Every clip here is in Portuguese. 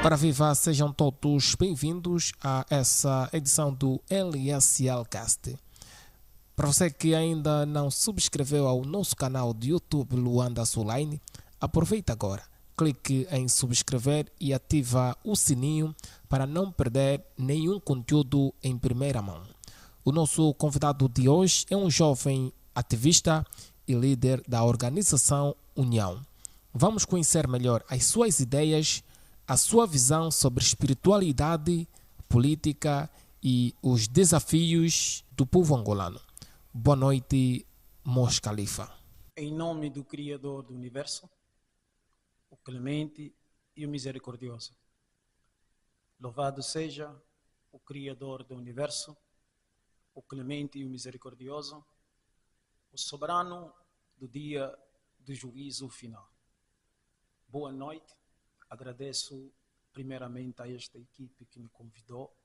Para viva, sejam todos bem-vindos a essa edição do LSL Cast. Para você que ainda não subscreveu ao nosso canal de YouTube Luanda Sulaine, aproveita agora, clique em subscrever e ativa o sininho para não perder nenhum conteúdo em primeira mão. O nosso convidado de hoje é um jovem ativista e líder da organização União. Vamos conhecer melhor as suas ideias, a sua visão sobre espiritualidade, política e os desafios do povo angolano. Boa noite, Mos Khalifa. Em nome do Criador do Universo, o Clemente e o Misericordioso. Louvado seja o Criador do Universo, o Clemente e o Misericordioso, o Soberano do dia do juízo final. Boa noite. Agradeço primeiramente a esta equipe que me convidou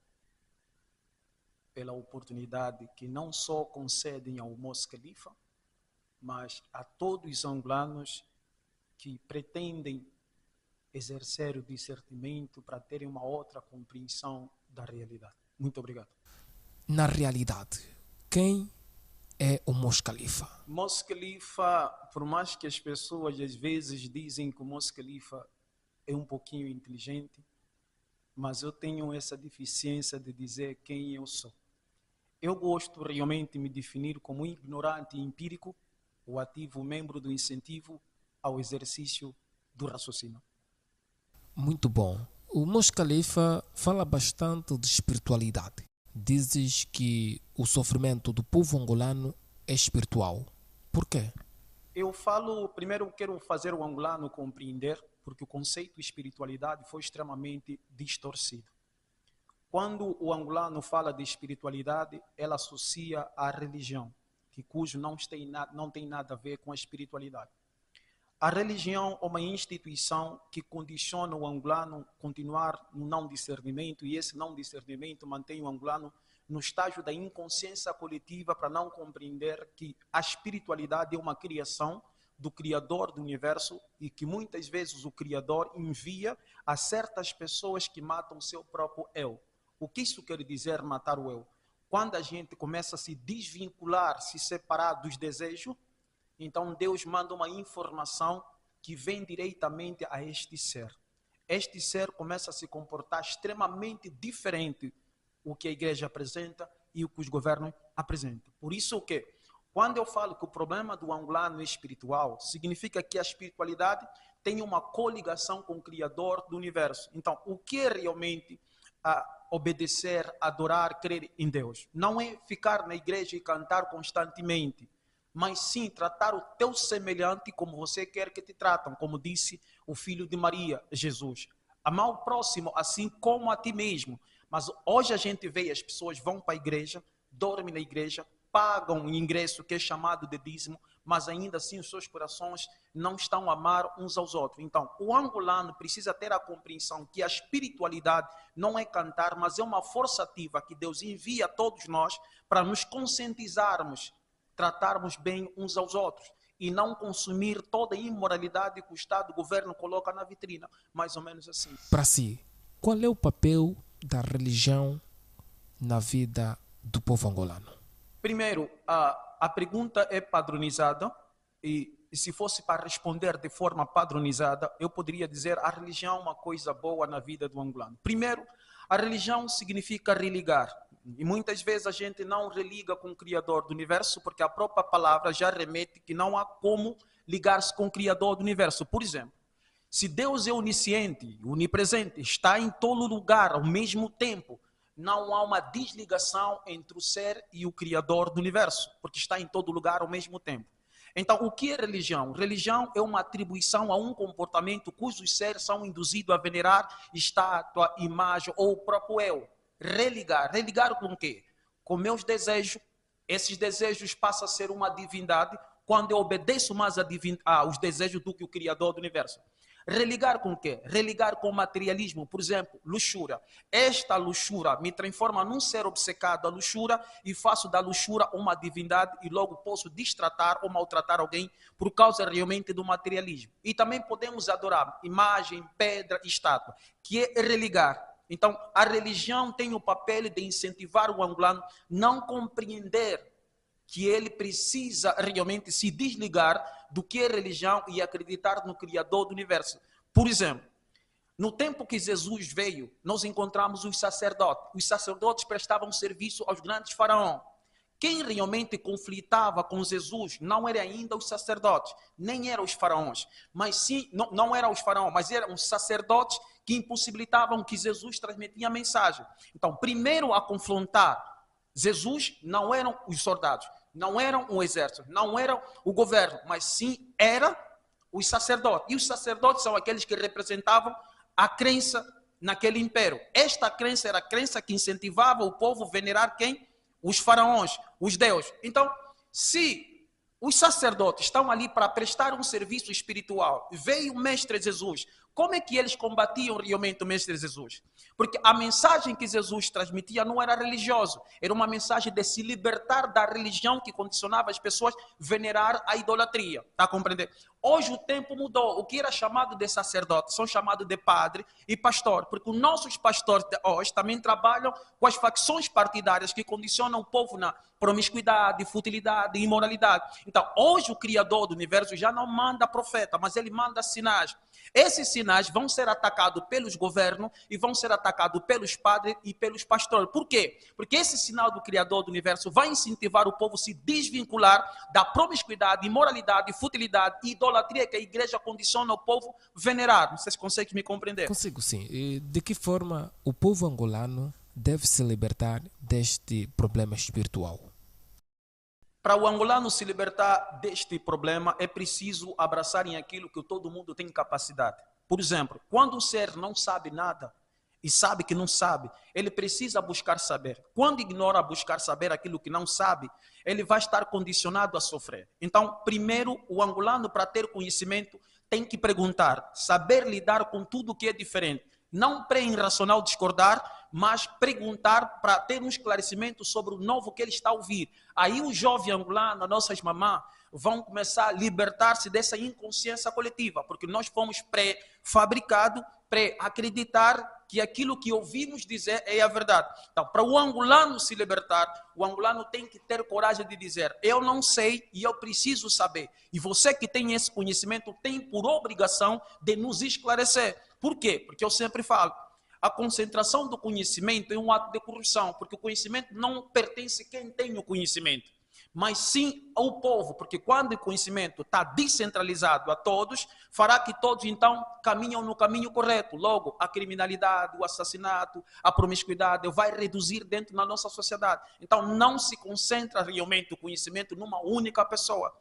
pela oportunidade que não só concedem ao Mos Khalifa, mas a todos os angolanos que pretendem exercer o discernimento para terem uma outra compreensão da realidade. Muito obrigado. Na realidade, quem é o Mos Khalifa? Mos Khalifa, por mais que as pessoas às vezes dizem que o Mos Khalifa é um pouquinho inteligente, mas eu tenho essa deficiência de dizer quem eu sou. Eu gosto realmente de me definir como ignorante e empírico, o ativo membro do incentivo ao exercício do raciocínio. Muito bom. O Mos Khalifa fala bastante de espiritualidade. Dizes que o sofrimento do povo angolano é espiritual. Por quê? Eu falo, primeiro quero fazer o angolano compreender, porque o conceito de espiritualidade foi extremamente distorcido. Quando o angolano fala de espiritualidade, ela associa à religião, cujo não tem nada a ver com a espiritualidade. A religião é uma instituição que condiciona o angolano a continuar no não discernimento, e esse não discernimento mantém o angolano no estágio da inconsciência coletiva para não compreender que a espiritualidade é uma criação do Criador do Universo e que muitas vezes o Criador envia a certas pessoas que matam o seu próprio eu. O que isso quer dizer matar o eu? Quando a gente começa a se desvincular, se separar dos desejos, então Deus manda uma informação que vem diretamente a este ser. Este ser começa a se comportar extremamente diferente do que a igreja apresenta e o que os governos apresentam. Por isso que quando eu falo que o problema do angolano é espiritual, significa que a espiritualidade tem uma coligação com o Criador do Universo. Então, o que é realmente obedecer, adorar, crer em Deus? Não é ficar na igreja e cantar constantemente, mas sim tratar o teu semelhante como você quer que te tratam, como disse o Filho de Maria, Jesus. Amar o próximo assim como a ti mesmo. Mas hoje a gente vê as pessoas vão para a igreja, dormem na igreja, pagam o ingresso que é chamado de dízimo, mas ainda assim os seus corações não estão a amar uns aos outros. Então, o angolano precisa ter a compreensão que a espiritualidade não é cantar, mas é uma força ativa que Deus envia a todos nós para nos conscientizarmos, tratarmos bem uns aos outros e não consumir toda a imoralidade que o Estado, o governo coloca na vitrina, mais ou menos assim. Para si, qual é o papel da religião na vida do povo angolano? Primeiro, a pergunta é padronizada e se fosse para responder de forma padronizada, eu poderia dizer a religião é uma coisa boa na vida do angolano. Primeiro, a religião significa religar. E muitas vezes a gente não religa com o Criador do Universo, porque a própria palavra já remete que não há como ligar-se com o Criador do Universo. Por exemplo, se Deus é onisciente, onipresente, está em todo lugar ao mesmo tempo, não há uma desligação entre o ser e o Criador do Universo, porque está em todo lugar ao mesmo tempo. Então, o que é religião? Religião é uma atribuição a um comportamento cujos seres são induzidos a venerar estátua, imagem ou o próprio eu. Religar. Religar com o quê? com meus desejos, esses desejos passam a ser uma divindade quando eu obedeço mais aos desejos do que o Criador do Universo. Religar com o quê? Religar com o materialismo, por exemplo, luxúria. Esta luxúria me transforma num ser obcecado à luxúria e faço da luxúria uma divindade e logo posso distratar ou maltratar alguém por causa realmente do materialismo. E também podemos adorar imagem, pedra, estátua, que é religar. Então, a religião tem o papel de incentivar o angolano a não compreender que ele precisa realmente se desligar do que é religião e acreditar no Criador do Universo. Por exemplo, no tempo que Jesus veio, nós encontramos os sacerdotes. Os sacerdotes prestavam serviço aos grandes faraós. Quem realmente conflitava com Jesus não era ainda os sacerdotes, nem eram os faraós, mas sim, não eram os faraós, mas eram os sacerdotes que impossibilitavam que Jesus transmitia a mensagem. Então, primeiro a confrontar Jesus não eram os soldados, não eram o exército, não eram o governo, mas sim eram os sacerdotes. E os sacerdotes são aqueles que representavam a crença naquele império. Esta crença era a crença que incentivava o povo a venerar quem? Os faraós, os deuses. Então, se os sacerdotes estão ali para prestar um serviço espiritual, veio o Mestre Jesus, como é que eles combatiam realmente o Mestre Jesus? Porque a mensagem que Jesus transmitia não era religiosa, era uma mensagem de se libertar da religião que condicionava as pessoas a venerar a idolatria. Está a compreender? Hoje o tempo mudou. O que era chamado de sacerdote são chamados de padre e pastor, porque os nossos pastores de hoje também trabalham com as facções partidárias que condicionam o povo na promiscuidade, futilidade e imoralidade. Então, hoje o Criador do Universo já não manda profeta, mas ele manda sinais. Esses sinais vão ser atacados pelos governos e vão ser atacados pelos padres e pelos pastores. Por quê? Porque esse sinal do Criador do Universo vai incentivar o povo a se desvincular da promiscuidade, imoralidade, futilidade e idolatria que a igreja condiciona o povo a venerar. Não sei se consegue me compreender. Consigo, sim. E de que forma o povo angolano deve se libertar deste problema espiritual? Para o angolano se libertar deste problema, é preciso abraçarem aquilo que todo mundo tem capacidade. Por exemplo, quando um ser não sabe nada e sabe que não sabe, ele precisa buscar saber. Quando ignora buscar saber aquilo que não sabe, ele vai estar condicionado a sofrer. Então, primeiro, o angolano, para ter conhecimento, tem que perguntar, saber lidar com tudo que é diferente. Não pré-irracional discordar, mas perguntar para ter um esclarecimento sobre o novo que ele está a ouvir. Aí o jovem angolano, nossas mamãs, vão começar a libertar-se dessa inconsciência coletiva, porque nós fomos pré-fabricados, pré-acreditar que aquilo que ouvimos dizer é a verdade. Então, para o angolano se libertar, o angolano tem que ter coragem de dizer, eu não sei e eu preciso saber. E você que tem esse conhecimento tem por obrigação de nos esclarecer. Por quê? Porque eu sempre falo, a concentração do conhecimento é um ato de corrupção, porque o conhecimento não pertence a quem tem o conhecimento, mas sim ao povo, porque quando o conhecimento está descentralizado a todos, fará que todos então caminham no caminho correto. Logo, a criminalidade, o assassinato, a promiscuidade vai reduzir dentro da nossa sociedade. Então, não se concentra realmente o conhecimento numa única pessoa.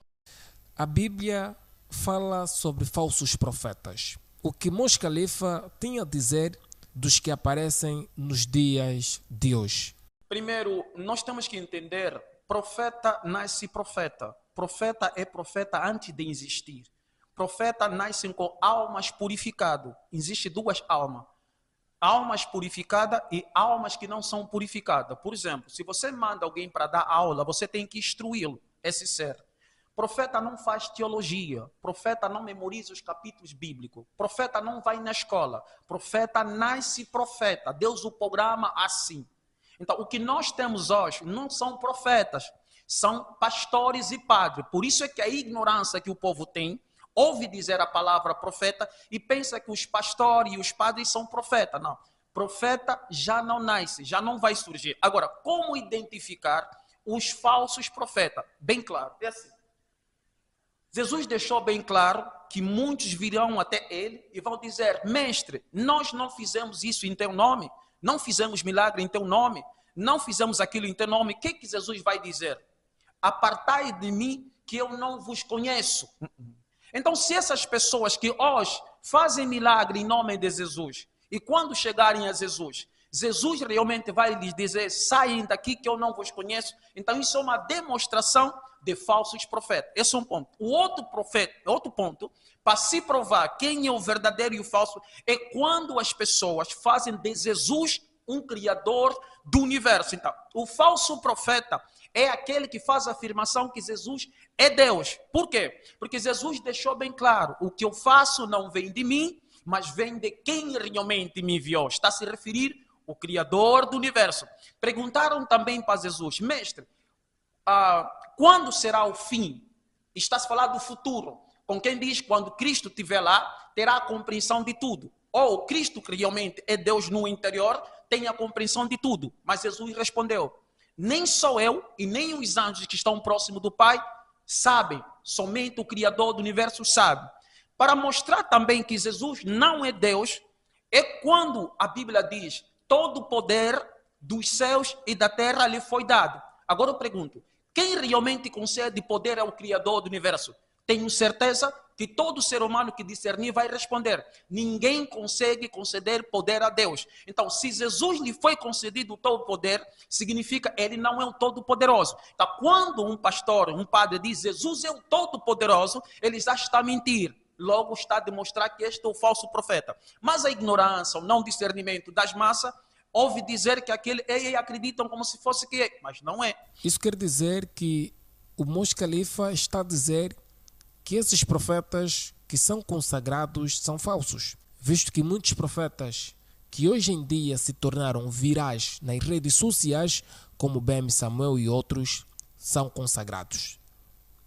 A Bíblia fala sobre falsos profetas. O que Mos Khalifa tinha a dizer dos que aparecem nos dias de hoje? Primeiro, nós temos que entender, profeta nasce profeta. Profeta é profeta antes de existir. Profeta nasce com almas purificadas. Existem duas almas. Almas purificadas e almas que não são purificadas. Por exemplo, se você manda alguém para dar aula, você tem que instruí-lo, esse ser. Profeta não faz teologia, profeta não memoriza os capítulos bíblicos, profeta não vai na escola, profeta nasce profeta, Deus o programa assim. Então, o que nós temos hoje não são profetas, são pastores e padres. Por isso é que a ignorância que o povo tem, ouve dizer a palavra profeta e pensa que os pastores e os padres são profetas. Não, profeta já não nasce, já não vai surgir. Agora, como identificar os falsos profetas? Bem claro, é assim. Jesus deixou bem claro que muitos virão até ele e vão dizer, mestre, nós não fizemos isso em teu nome, não fizemos milagre em teu nome, não fizemos aquilo em teu nome. O que Jesus vai dizer? Apartai de mim que eu não vos conheço. Então, se essas pessoas que hoje fazem milagre em nome de Jesus e quando chegarem a Jesus, Jesus realmente vai lhes dizer: saem daqui que eu não vos conheço. Então isso é uma demonstração de falsos profetas. Esse é um ponto. O outro ponto, para se provar quem é o verdadeiro e o falso, é quando as pessoas fazem de Jesus um criador do universo. Então, o falso profeta é aquele que faz a afirmação que Jesus é Deus. Por quê? Porque Jesus deixou bem claro: o que eu faço não vem de mim, mas vem de quem realmente me enviou. Está a se referir ao Criador do universo. Perguntaram também para Jesus: mestre, quando será o fim? Está-se a falar do futuro. Com quem diz: quando Cristo estiver lá, terá a compreensão de tudo. Ou Cristo, que realmente é Deus no interior, tem a compreensão de tudo. Mas Jesus respondeu: nem só eu e nem os anjos que estão próximos do Pai sabem, somente o Criador do universo sabe. Para mostrar também que Jesus não é Deus, é quando a Bíblia diz: todo o poder dos céus e da terra lhe foi dado. Agora eu pergunto: quem realmente concede poder ao Criador do universo? Tenho certeza que todo ser humano que discernir vai responder: ninguém consegue conceder poder a Deus. Então, se Jesus lhe foi concedido todo o poder, significa que ele não é o todo-poderoso. Então, quando um pastor, um padre diz Jesus é o todo-poderoso, ele já está a mentir. Logo está a demonstrar que este é o falso profeta. Mas a ignorância, o não discernimento das massas, ouve dizer que aquele acreditam como se fosse que é, mas não é. Isso quer dizer que o Mos Khalifa está a dizer que esses profetas que são consagrados são falsos, visto que muitos profetas que hoje em dia se tornaram virais nas redes sociais, como BM Samuel e outros, são consagrados.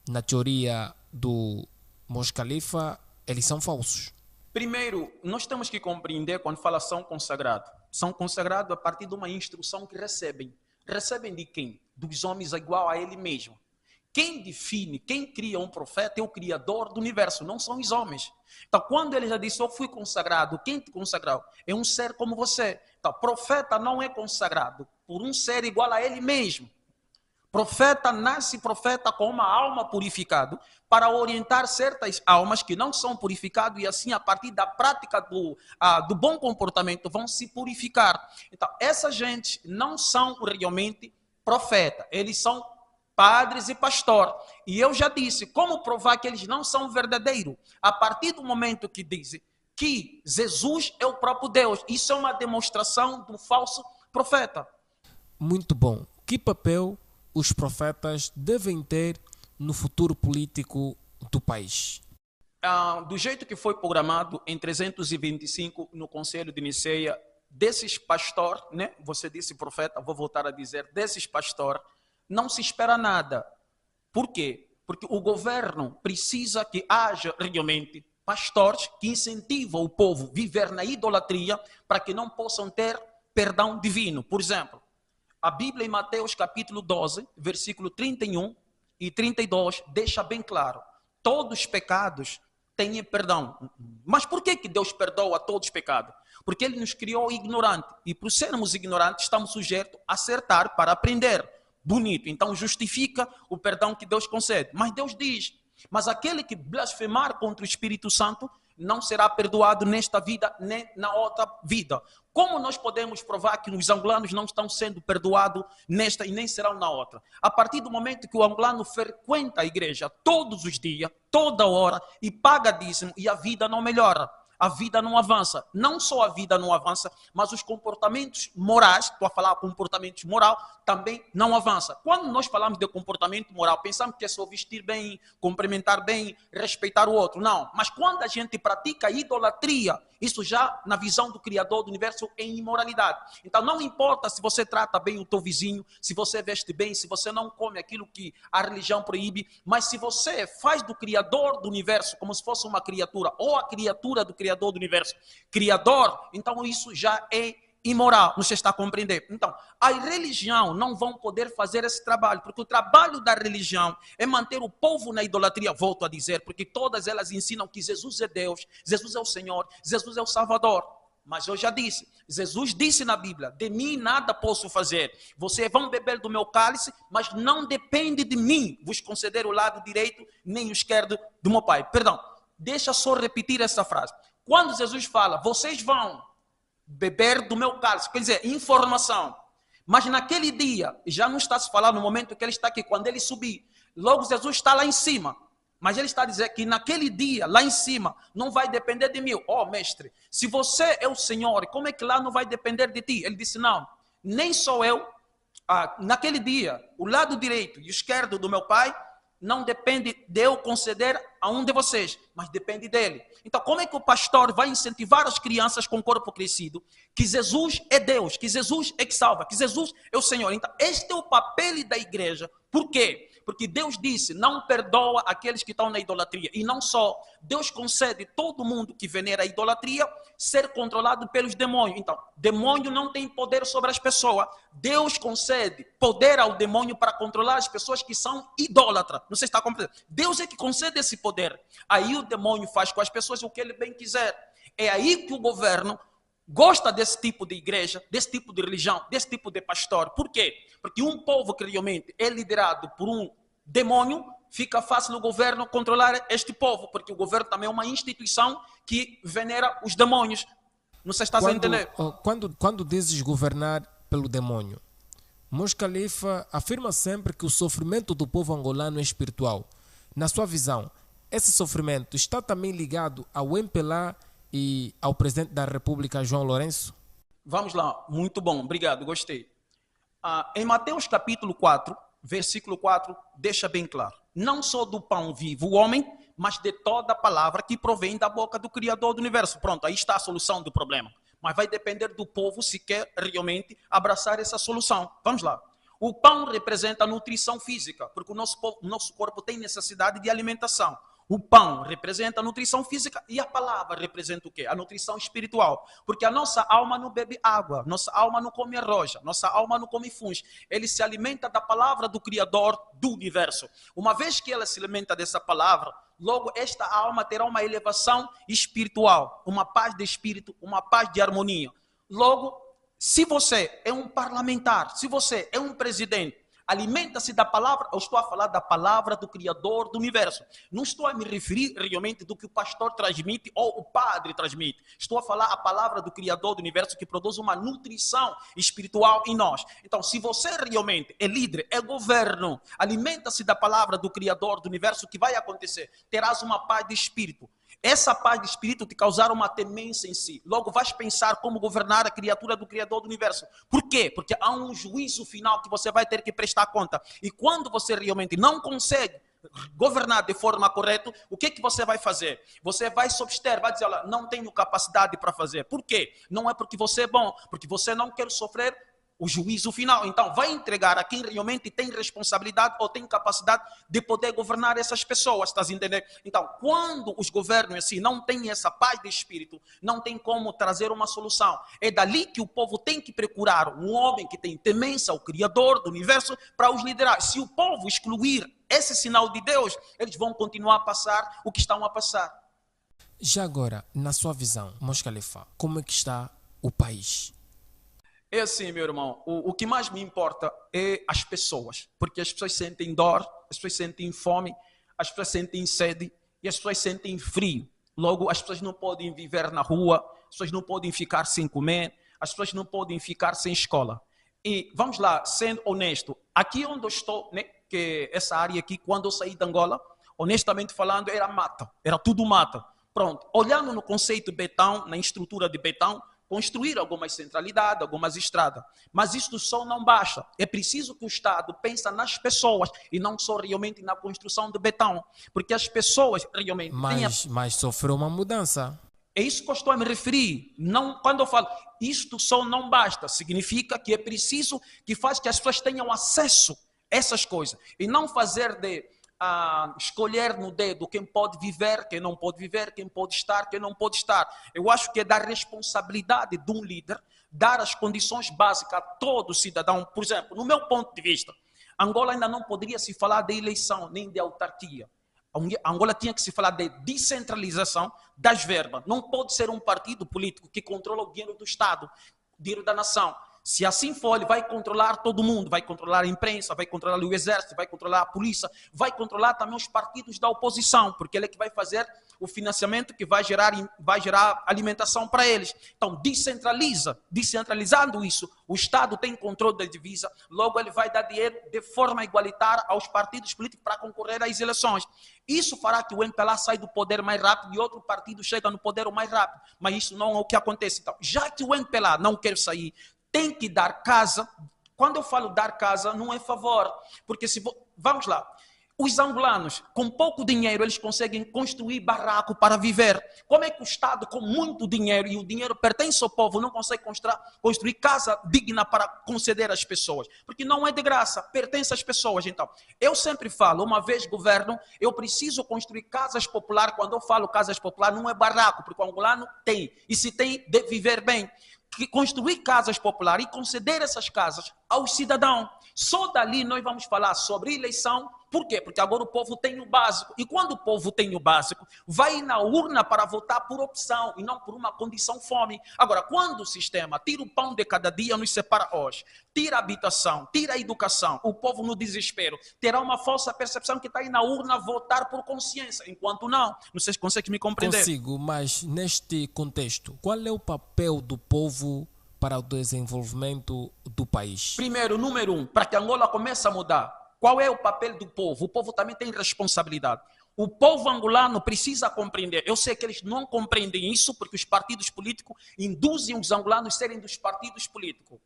Na teoria do Mos Khalifa, eles são falsos. Primeiro, nós temos que compreender quando fala são consagrados. São consagrados a partir de uma instrução que recebem. Recebem de quem? Dos homens igual a ele mesmo. Quem define, quem cria um profeta é o Criador do universo, não são os homens. Então, quando ele já disse: eu fui consagrado, quem te consagrou? É um ser como você. Então, profeta não é consagrado por um ser igual a ele mesmo. Profeta nasce profeta com uma alma purificada para orientar certas almas que não são purificadas e assim, a partir da prática do bom comportamento, vão se purificar. Então, essa gente não são realmente profeta, eles são padres e pastor. E eu já disse, como provar que eles não são verdadeiros? A partir do momento que dizem que Jesus é o próprio Deus. Isso é uma demonstração do falso profeta. Muito bom. Que papel os profetas devem ter no futuro político do país? Do jeito que foi programado em 325 no Conselho de Niceia, desses pastores, né? Você disse profeta, vou voltar a dizer, desses pastores, não se espera nada. Por quê? Porque o governo precisa que haja realmente pastores que incentivam o povo a viver na idolatria para que não possam ter perdão divino. Por exemplo, a Bíblia em Mateus capítulo 12, versículo 31 e 32, deixa bem claro: todos os pecados têm perdão. Mas por que Deus perdoa todos os pecados? Porque Ele nos criou ignorante. E por sermos ignorantes, estamos sujeitos a acertar para aprender. Bonito. Então justifica o perdão que Deus concede. Mas Deus diz: mas aquele que blasfemar contra o Espírito Santo não será perdoado nesta vida nem na outra vida. Como nós podemos provar que os angolanos não estão sendo perdoados nesta e nem serão na outra? A partir do momento que o angolano frequenta a igreja todos os dias, toda hora, e paga dízimo, e a vida não melhora. A vida não avança. Não só a vida não avança, mas os comportamentos morais, estou a falar comportamento moral, também não avança. Quando nós falamos de comportamento moral, pensamos que é só vestir bem, cumprimentar bem, respeitar o outro. Não. Mas quando a gente pratica idolatria, isso já, na visão do Criador do universo, é imoralidade. Então não importa se você trata bem o teu vizinho, se você veste bem, se você não come aquilo que a religião proíbe, mas se você faz do Criador do universo como se fosse uma criatura, ou a criatura do Criador do universo, Criador, então isso já é imoral. Você está a compreender? Então, a religião não vão poder fazer esse trabalho, porque o trabalho da religião é manter o povo na idolatria, volto a dizer, porque todas elas ensinam que Jesus é Deus, Jesus é o Senhor, Jesus é o Salvador. Mas eu já disse, Jesus disse na Bíblia: de mim nada posso fazer. Vocês vão beber do meu cálice, mas não depende de mim vos conceder o lado direito nem o esquerdo do meu Pai. Perdão, deixa só repetir essa frase. Quando Jesus fala: vocês vão beber do meu cálice. Quer dizer, informação. Mas naquele dia, já não está se falando no momento que ele está aqui, quando ele subir, logo Jesus está lá em cima. Mas ele está dizendo que naquele dia, lá em cima, não vai depender de mim. Oh, mestre, se você é o Senhor, como é que lá não vai depender de ti? Ele disse, não, nem sou eu. Naquele dia, o lado direito e esquerdo do meu Pai, não depende de eu conceder a um de vocês, mas depende dele. Então, como é que o pastor vai incentivar as crianças com o corpo crescido? Que Jesus é Deus, que Jesus é que salva, que Jesus é o Senhor. Então, este é o papel da igreja. Por quê? Porque Deus disse, não perdoa aqueles que estão na idolatria. E não só, Deus concede todo mundo que venera a idolatria ser controlado pelos demônios. Então, demônio não tem poder sobre as pessoas. Deus concede poder ao demônio para controlar as pessoas que são idólatras. Não sei se está compreendendo. Deus é que concede esse poder. Aí o demônio faz com as pessoas o que ele bem quiser. É aí que o governo gosta desse tipo de igreja, desse tipo de religião, desse tipo de pastor. Por quê? Porque um povo que realmente é liderado por um demônio, fica fácil o governo controlar este povo, porque o governo também é uma instituição que venera os demônios. Não sei se estás a entender. Quando dizes governar pelo demônio, Mos Khalifa afirma sempre que o sofrimento do povo angolano é espiritual. Na sua visão, esse sofrimento está também ligado ao MPLA e ao presidente da República, João Lourenço? Vamos lá, muito bom, obrigado, gostei. Em Mateus capítulo 4, versículo 4, deixa bem claro. Não só do pão vive o homem, mas de toda a palavra que provém da boca do Criador do universo. Pronto, aí está a solução do problema. Mas vai depender do povo se quer realmente abraçar essa solução. Vamos lá. O pão representa a nutrição física, porque o nosso corpo tem necessidade de alimentação. O pão representa a nutrição física e a palavra representa o quê? A nutrição espiritual. Porque a nossa alma não bebe água, nossa alma não come arroz, nossa alma não come fungos. Ele se alimenta da palavra do Criador do universo. Uma vez que ela se alimenta dessa palavra, logo esta alma terá uma elevação espiritual, uma paz de espírito, uma paz de harmonia. Logo, se você é um parlamentar, se você é um presidente, alimenta-se da palavra, eu estou a falar da palavra do Criador do universo. Não estou a me referir realmente do que o pastor transmite ou o padre transmite. Estou a falar a palavra do Criador do universo que produz uma nutrição espiritual em nós. Então, se você realmente é líder, é governo, alimenta-se da palavra do Criador do universo, o que vai acontecer? Terás uma paz de espírito. Essa paz de espírito te causará uma temência em si. Logo vais pensar como governar a criatura do Criador do universo. Por quê? Porque há um juízo final que você vai ter que prestar conta. E quando você realmente não consegue governar de forma correta, o que você vai fazer? Você vai se abster, vai dizer, olha, não tenho capacidade para fazer. Por quê? Não é porque você é bom, porque você não quer sofrer o juízo final. Então, vai entregar a quem realmente tem responsabilidade ou tem capacidade de poder governar essas pessoas, estás entendendo? Então, quando os governos assim não têm essa paz de espírito, não tem como trazer uma solução. É dali que o povo tem que procurar um homem que tem temência ao Criador do universo para os liderar. Se o povo excluir esse sinal de Deus, eles vão continuar a passar o que estão a passar. Já agora, na sua visão, Mos Khalifa, como é que está o país? É assim, meu irmão, o que mais me importa é as pessoas, porque as pessoas sentem dor, as pessoas sentem fome, as pessoas sentem sede e as pessoas sentem frio. Logo, as pessoas não podem viver na rua, as pessoas não podem ficar sem comer, as pessoas não podem ficar sem escola. E vamos lá, sendo honesto, aqui onde eu estou, né, que essa área aqui, quando eu saí de Angola, honestamente falando, era mata, era tudo mata. Pronto, olhando no conceito Betão, na estrutura de Betão, construir algumas centralidades, algumas estradas. Mas isto só não basta. É preciso que o Estado pense nas pessoas e não só realmente na construção de betão. Porque as pessoas realmente... Mas sofreu uma mudança. É isso que eu estou a me referir. Não, quando eu falo isto só não basta, significa que é preciso que faz que as pessoas tenham acesso a essas coisas. E não fazer de... escolher no dedo quem pode viver, quem não pode viver, quem pode estar, quem não pode estar. Eu acho que é da responsabilidade de um líder dar as condições básicas a todo cidadão. Por exemplo, no meu ponto de vista, Angola ainda não poderia se falar de eleição, nem de autarquia. Angola tinha que se falar de descentralização das verbas. Não pode ser um partido político que controla o dinheiro do Estado, o dinheiro da nação. Se assim for, ele vai controlar todo mundo, vai controlar a imprensa, vai controlar o exército, vai controlar a polícia, vai controlar também os partidos da oposição, porque ele é que vai fazer o financiamento que vai gerar alimentação para eles. Então, descentralizando isso, o Estado tem controle da divisa, logo ele vai dar dinheiro de forma igualitária aos partidos políticos para concorrer às eleições. Isso fará que o MPLA saia do poder mais rápido e outro partido chega no poder mais rápido, mas isso não é o que acontece. Então, já que o MPLA não quer sair, tem que dar casa. Quando eu falo dar casa, não é favor, porque vamos lá, os angolanos, com pouco dinheiro, eles conseguem construir barraco para viver. Como é que o Estado, com muito dinheiro, e o dinheiro pertence ao povo, não consegue construir casa digna para conceder às pessoas? Porque não é de graça, pertence às pessoas. Então, eu sempre falo, uma vez governo, eu preciso construir casas populares. Quando eu falo casas populares, não é barraco, porque o angolano tem, e se tem, de viver bem. Construir casas populares e conceder essas casas aos cidadãos. Só dali nós vamos falar sobre eleição. Por quê? Porque agora o povo tem o básico. E quando o povo tem o básico, vai na urna para votar por opção e não por uma condição fome. Agora, quando o sistema tira o pão de cada dia, nos separa hoje, tira a habitação, tira a educação, o povo no desespero terá uma falsa percepção que está aí na urna votar por consciência, enquanto não. Não sei se consegue me compreender. Consigo, mas neste contexto, qual é o papel do povo para o desenvolvimento do país? Primeiro, número 1, para que Angola comece a mudar. Qual é o papel do povo? O povo também tem responsabilidade. O povo angolano precisa compreender. Eu sei que eles não compreendem isso porque os partidos políticos induzem os angolanos a serem dos partidos políticos.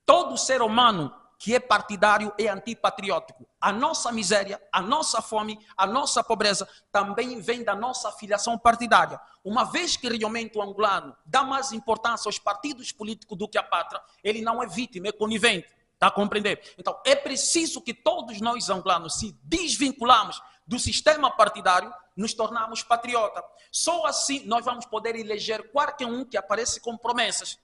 Todo ser humano que é partidário é antipatriótico. A nossa miséria, a nossa fome, a nossa pobreza também vem da nossa afiliação partidária. Uma vez que realmente o angolano dá mais importância aos partidos políticos do que à pátria, ele não é vítima, é conivente. Está a compreender? Então, é preciso que todos nós angolanos se desvinculamos do sistema partidário, nos tornarmos patriota. Só assim nós vamos poder eleger qualquer um que aparece com promessas,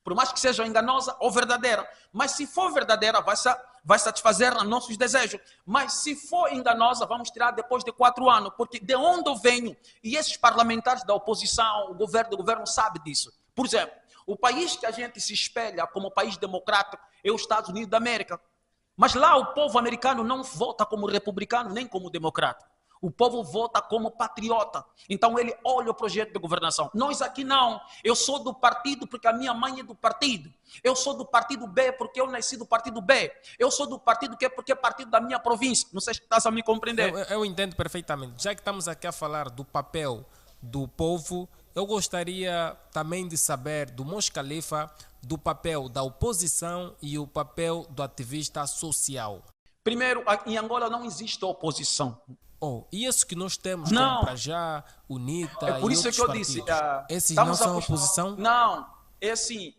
por mais que seja enganosa ou verdadeira. Mas se for verdadeira, vai satisfazer nossos desejos. Mas se for enganosa, vamos tirar depois de 4 anos, porque de onde eu venho, e esses parlamentares da oposição, o governo sabe disso. Por exemplo, o país que a gente se espelha como país democrático é os Estados Unidos da América. Mas lá o povo americano não vota como republicano nem como democrático. O povo vota como patriota. Então ele olha o projeto de governação. Nós aqui não. Eu sou do partido porque a minha mãe é do partido. Eu sou do partido B porque eu nasci do partido B. Eu sou do partido Q porque é partido da minha província. Não sei se estás a me compreender. Eu entendo perfeitamente. Já que estamos aqui a falar do papel do povo, eu gostaria também de saber do Mos Khalifa, do papel da oposição e o papel do ativista social. Primeiro, em Angola não existe oposição. E isso que nós temos, como para já, UNITA é por e isso outros que eu partidos, disse, esses não são oposição? Não, é assim,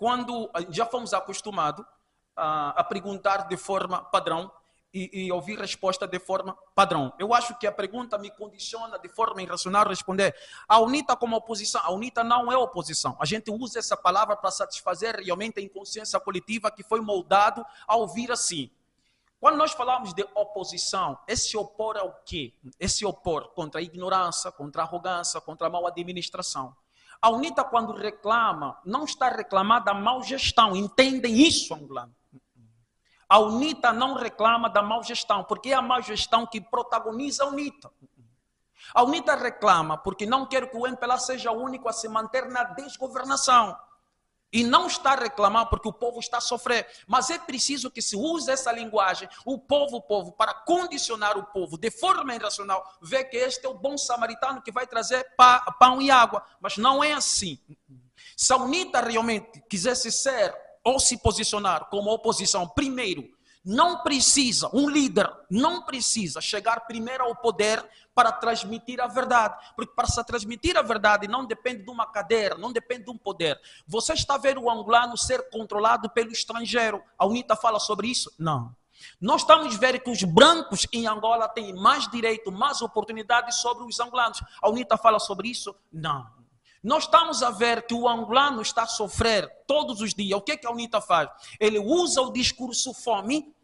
quando já fomos acostumados a perguntar de forma padrão e ouvir resposta de forma padrão. Eu acho que a pergunta me condiciona de forma irracional a responder. A UNITA como oposição, a UNITA não é oposição. A gente usa essa palavra para satisfazer realmente a inconsciência coletiva que foi moldado a ouvir assim. Quando nós falamos de oposição, esse opor ao quê? Esse opor contra a ignorância, contra a arrogância, contra a mal administração. A UNITA, quando reclama, não está reclamando da mal gestão. Entendem isso, angolano? A UNITA não reclama da mal gestão, porque é a má gestão que protagoniza a UNITA. A UNITA reclama porque não quer que o MPLA seja o único a se manter na desgovernação. E não está a reclamar porque o povo está a sofrer. Mas é preciso que se use essa linguagem, o povo, para condicionar o povo de forma irracional, ver que este é o bom samaritano que vai trazer pão e água. Mas não é assim. Se a UNITA realmente quisesse ser ou se posicionar como oposição, primeiro, não precisa, um líder não precisa chegar primeiro ao poder para transmitir a verdade. Porque para se transmitir a verdade não depende de uma cadeira, não depende de um poder. Você está vendo o angolano ser controlado pelo estrangeiro. A UNITA fala sobre isso? Não. Nós estamos vendo que os brancos em Angola têm mais direito, mais oportunidades sobre os angolanos. A UNITA fala sobre isso? Não. Nós estamos a ver que o angolano está a sofrer todos os dias. O que a UNITA faz? Ele usa o discurso fome,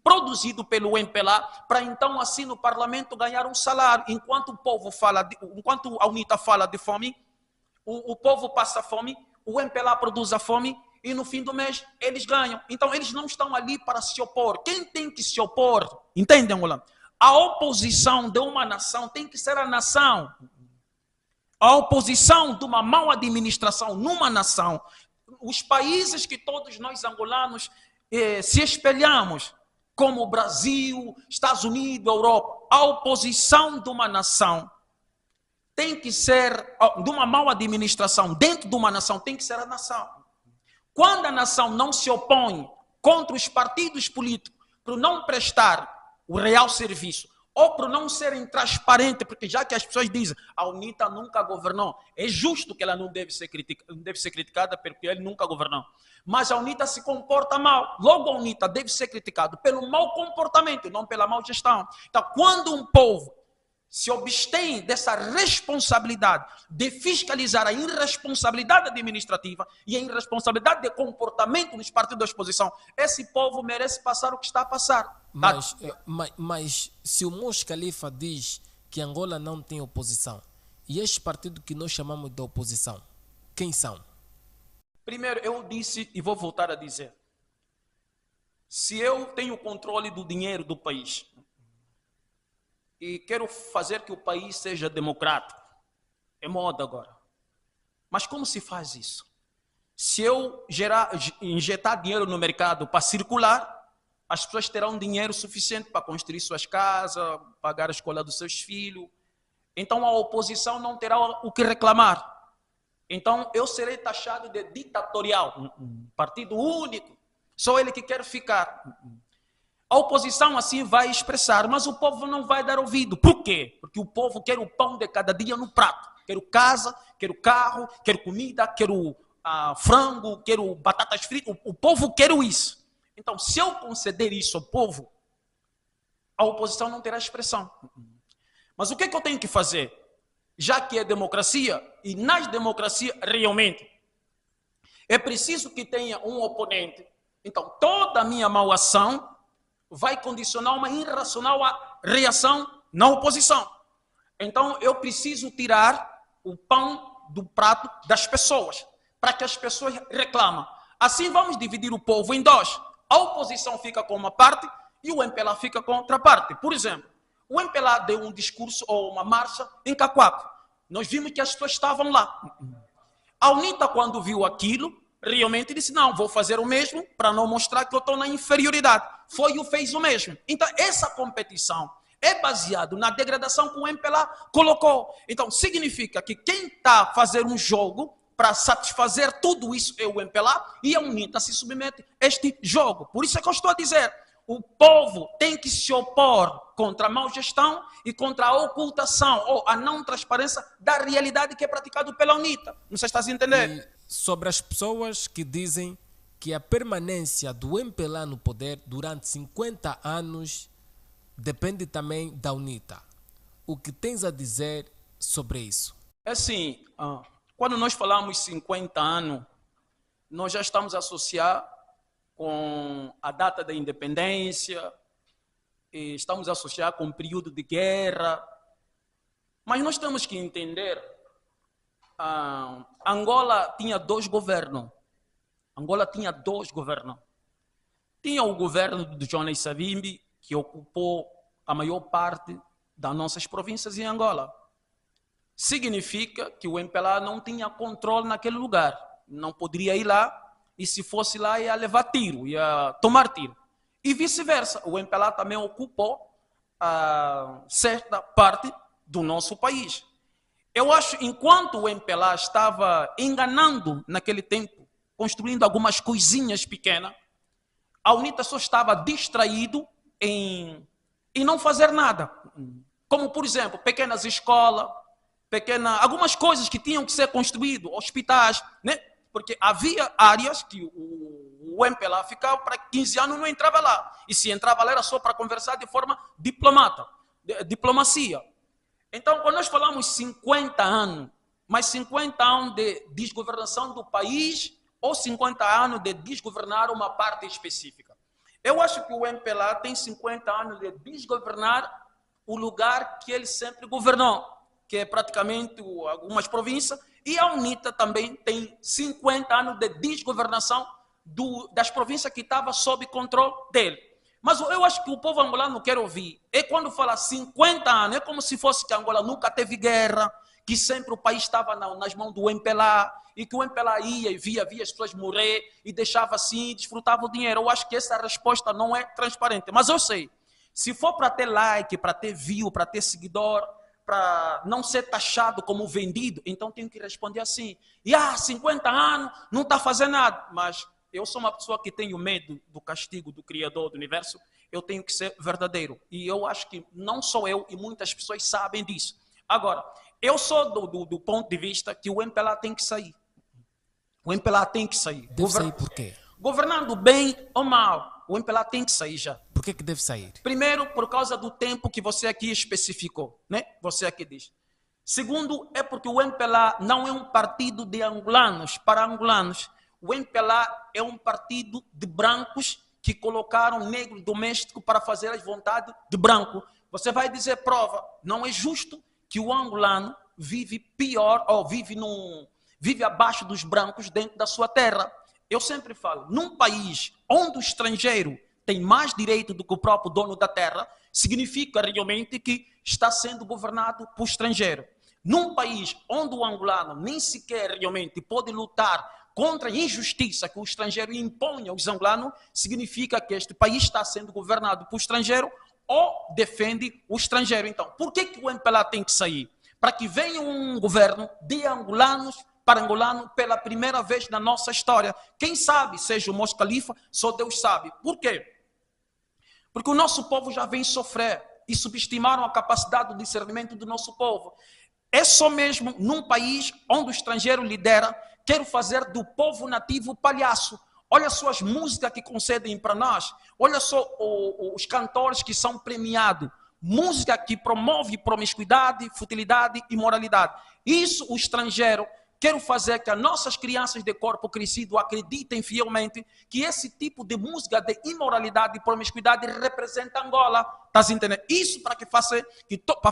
produzido pelo MPLA, para então assim no parlamento ganhar um salário. Enquanto o povo enquanto a UNITA fala de fome, o povo passa fome, o MPLA produz a fome e no fim do mês eles ganham. Então eles não estão ali para se opor. Quem tem que se opor? Entendem, Angolano? A oposição de uma nação tem que ser a nação. a oposição de uma má administração numa nação, os países que todos nós angolanos se espelhamos, como o Brasil, Estados Unidos, Europa, a oposição de uma nação tem que ser, de uma má administração dentro de uma nação, tem que ser a nação. Quando a nação não se opõe contra os partidos políticos por não prestar o real serviço, ou por não serem transparentes, porque já que as pessoas dizem a UNITA nunca governou, é justo que ela não deve ser criticada porque ele nunca governou. Mas a UNITA se comporta mal. Logo a UNITA deve ser criticada pelo mau comportamento, não pela má gestão. Então, quando um povo se abstém dessa responsabilidade de fiscalizar a irresponsabilidade administrativa e a irresponsabilidade de comportamento nos partidos da oposição, esse povo merece passar o que está a passar. Mas se o Mos Khalifa diz que Angola não tem oposição, e este partido que nós chamamos de oposição, quem são? Primeiro, eu disse e vou voltar a dizer, se eu tenho controle do dinheiro do país e quero fazer que o país seja democrático, é moda agora. Mas como se faz isso? Se eu injetar dinheiro no mercado para circular, as pessoas terão dinheiro suficiente para construir suas casas, pagar a escola dos seus filhos. Então a oposição não terá o que reclamar. Então eu serei taxado de ditatorial, partido único, só ele que quer ficar. A oposição assim vai expressar, mas o povo não vai dar ouvido. Por quê? Porque o povo quer o pão de cada dia no prato. Quero casa, quero carro, quero comida, quero frango, quero batatas fritas. O povo quer isso. Então, se eu conceder isso ao povo, a oposição não terá expressão. Mas o que eu tenho que fazer? Já que é democracia, e nas democracias realmente, é preciso que tenha um oponente. Então, toda a minha mal ação vai condicionar uma irracional reação na oposição. Então, eu preciso tirar o pão do prato das pessoas, para que as pessoas reclamem. Assim, vamos dividir o povo em dois. A oposição fica com uma parte e o MPLA fica com outra parte. Por exemplo, o MPLA deu um discurso ou uma marcha em Cacoaco. Nós vimos que as pessoas estavam lá. A UNITA, quando viu aquilo, realmente disse, não, vou fazer o mesmo para não mostrar que eu estou na inferioridade. Foi e fez o mesmo. Então, essa competição é baseada na degradação que o MPLA colocou. Então, significa que quem está a fazer um jogo para satisfazer tudo isso é o MPLA e a UNITA se submete a este jogo. Por isso é que eu estou a dizer, o povo tem que se opor contra a má gestão e contra a ocultação ou a não transparência da realidade que é praticada pela UNITA. Não sei se está a entender. E sobre as pessoas que dizem que a permanência do MPLA no poder durante 50 anos depende também da UNITA. O que tens a dizer sobre isso? É assim, quando nós falamos 50 anos, nós já estamos a associar com a data da independência, estamos a associar com o período de guerra, mas nós temos que entender, Angola tinha dois governos. Tinha o governo de Jonas Savimbi, que ocupou a maior parte das nossas províncias em Angola. Significa que o MPLA não tinha controle naquele lugar. Não poderia ir lá, e se fosse lá ia levar tiro, ia tomar tiro. E vice-versa, o MPLA também ocupou certa parte do nosso país. Eu acho, enquanto o MPLA estava enganando naquele tempo, construindo algumas coisinhas pequenas, a UNITA só estava distraído em não fazer nada. Como, por exemplo, pequenas escolas, algumas coisas que tinham que ser construídas, hospitais, né? Porque havia áreas que o MPLA ficava para 15 anos não entrava lá. E se entrava lá era só para conversar de forma diplomacia. Então, quando nós falamos 50 anos, mas 50 anos de desgovernação do país ou 50 anos de desgovernar uma parte específica? Eu acho que o MPLA tem 50 anos de desgovernar o lugar que ele sempre governou, que é praticamente algumas províncias, e a UNITA também tem 50 anos de desgovernação das províncias que estavam sob controle dele. Mas eu acho que o povo angolano quer ouvir, é quando fala 50 anos, é como se fosse que Angola nunca teve guerra, que sempre o país estava nas mãos do MPLA, e que o MPLA ia e via as pessoas morrer, e deixava assim, desfrutava o dinheiro. Eu acho que essa resposta não é transparente. Mas eu sei, se for para ter like, para ter view, para ter seguidor, para não ser taxado como vendido, então tenho que responder assim. E 50 anos, não está fazendo nada. Mas eu sou uma pessoa que tenho medo do castigo do Criador do Universo. Eu tenho que ser verdadeiro. E eu acho que não sou eu, e muitas pessoas sabem disso. Agora, eu sou do ponto de vista que o MPLA tem que sair. O MPLA tem que sair. Deve sair por quê? Governando bem ou mal, o MPLA tem que sair já. Por que deve sair? Primeiro, por causa do tempo que você aqui especificou, né? Você aqui diz. Segundo, é porque o MPLA não é um partido de angolanos para angolanos. O MPLA é um partido de brancos que colocaram negro doméstico para fazer as vontades de branco. Você vai dizer prova. Não é justo que o angolano vive pior, ou vive abaixo dos brancos dentro da sua terra. Eu sempre falo, num país onde o estrangeiro tem mais direito do que o próprio dono da terra, significa realmente que está sendo governado por estrangeiro. Num país onde o angolano nem sequer realmente pode lutar contra a injustiça que o estrangeiro impõe aos angolanos, significa que este país está sendo governado por estrangeiro ou defende o estrangeiro. Então, por que o MPLA tem que sair? Para que venha um governo de angolanos para angolano pela primeira vez na nossa história. Quem sabe seja o Mos Khalifa, só Deus sabe. Por quê? Porque o nosso povo já vem sofrer e subestimaram a capacidade do discernimento do nosso povo. É só mesmo num país onde o estrangeiro lidera, quero fazer do povo nativo palhaço. Olha só as músicas que concedem para nós. Olha só os cantores que são premiados. Música que promove promiscuidade, futilidade e imoralidade. Isso o estrangeiro quero fazer que as nossas crianças de corpo crescido acreditem fielmente que esse tipo de música de imoralidade e promiscuidade representa Angola. Está entendendo? Isso para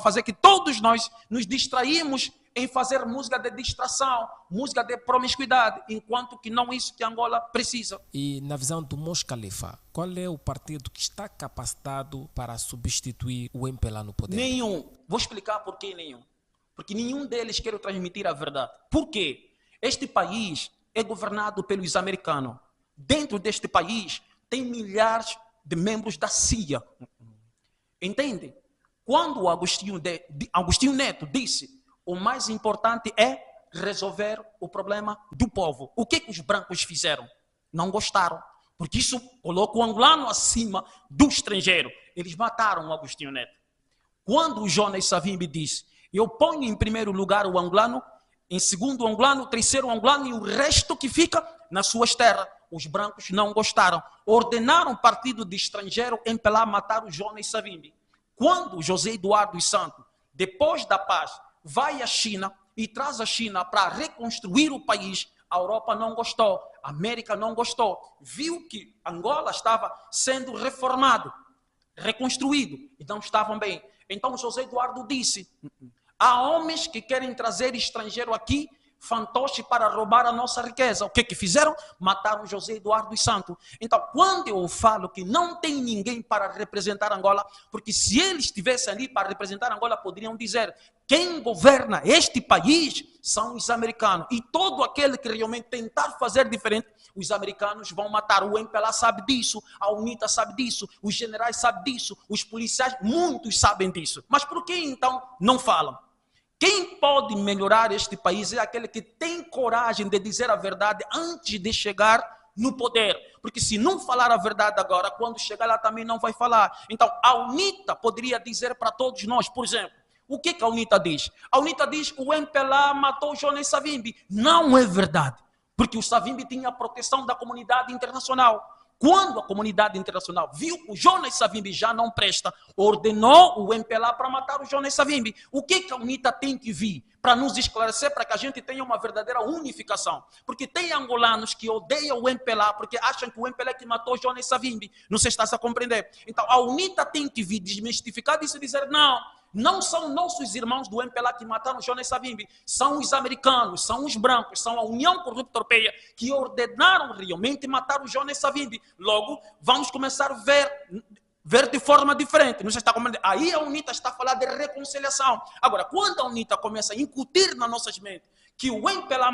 fazer que todos nós nos distraímos em fazer música de distração, música de promiscuidade, enquanto que não é isso que Angola precisa. E na visão do Mos Khalifa, qual é o partido que está capacitado para substituir o MPLA no poder? Nenhum. Vou explicar por que nenhum. Porque nenhum deles quer transmitir a verdade. Por quê? Este país é governado pelos americanos. Dentro deste país tem milhares de membros da CIA. Entende? Quando o Agostinho Neto disse o mais importante é resolver o problema do povo. O que os brancos fizeram? Não gostaram. Porque isso coloca o angolano acima do estrangeiro. Eles mataram o Agostinho Neto. Quando o Jonas Savimbi disse: eu ponho em primeiro lugar o angolano, em segundo o angolano, terceiro o angolano e o resto que fica nas suas terras. Os brancos não gostaram. Ordenaram o partido de estrangeiro MPLA matar o Jonas Savimbi. Quando José Eduardo dos Santos, depois da paz, vai à China e traz a China para reconstruir o país, a Europa não gostou, a América não gostou. Viu que Angola estava sendo reformado, reconstruído, e não estavam bem. Então José Eduardo disse: há homens que querem trazer estrangeiro aqui, fantoche, para roubar a nossa riqueza. O que fizeram? Mataram José Eduardo dos Santos. Então, quando eu falo que não tem ninguém para representar Angola, porque se eles estivessem ali para representar Angola, poderiam dizer: quem governa este país são os americanos. E todo aquele que realmente tentar fazer diferente, os americanos vão matar. O MPLA sabe disso, a UNITA sabe disso, os generais sabem disso, os policiais, muitos sabem disso. Mas por que então não falam? Quem pode melhorar este país é aquele que tem coragem de dizer a verdade antes de chegar no poder. Porque se não falar a verdade agora, quando chegar lá também não vai falar. Então, a UNITA poderia dizer para todos nós, por exemplo, o que a UNITA diz? A UNITA diz que o MPLA matou Jonas Savimbi. Não é verdade. Porque o Savimbi tinha a proteção da comunidade internacional. Quando a comunidade internacional viu que o Jonas Savimbi já não presta, ordenou o MPLA para matar o Jonas Savimbi. O que a UNITA tem que vir para nos esclarecer, para que a gente tenha uma verdadeira unificação? Porque tem angolanos que odeiam o MPLA porque acham que o MPLA é que matou o Jonas Savimbi. Não sei se está a compreender. Então a UNITA tem que vir desmistificar isso e dizer: não são nossos irmãos do MPLA que mataram Jonas Savimbi, são os americanos, são os brancos, são a União Corrupta Europeia que ordenaram realmente matar o Jonas Savimbi. Logo, vamos começar a ver ver de forma diferente. Não se está compreendendo? Aí a UNITA está a falar de reconciliação. Agora, quando a UNITA começa a incutir nas nossas mentes que o MPLA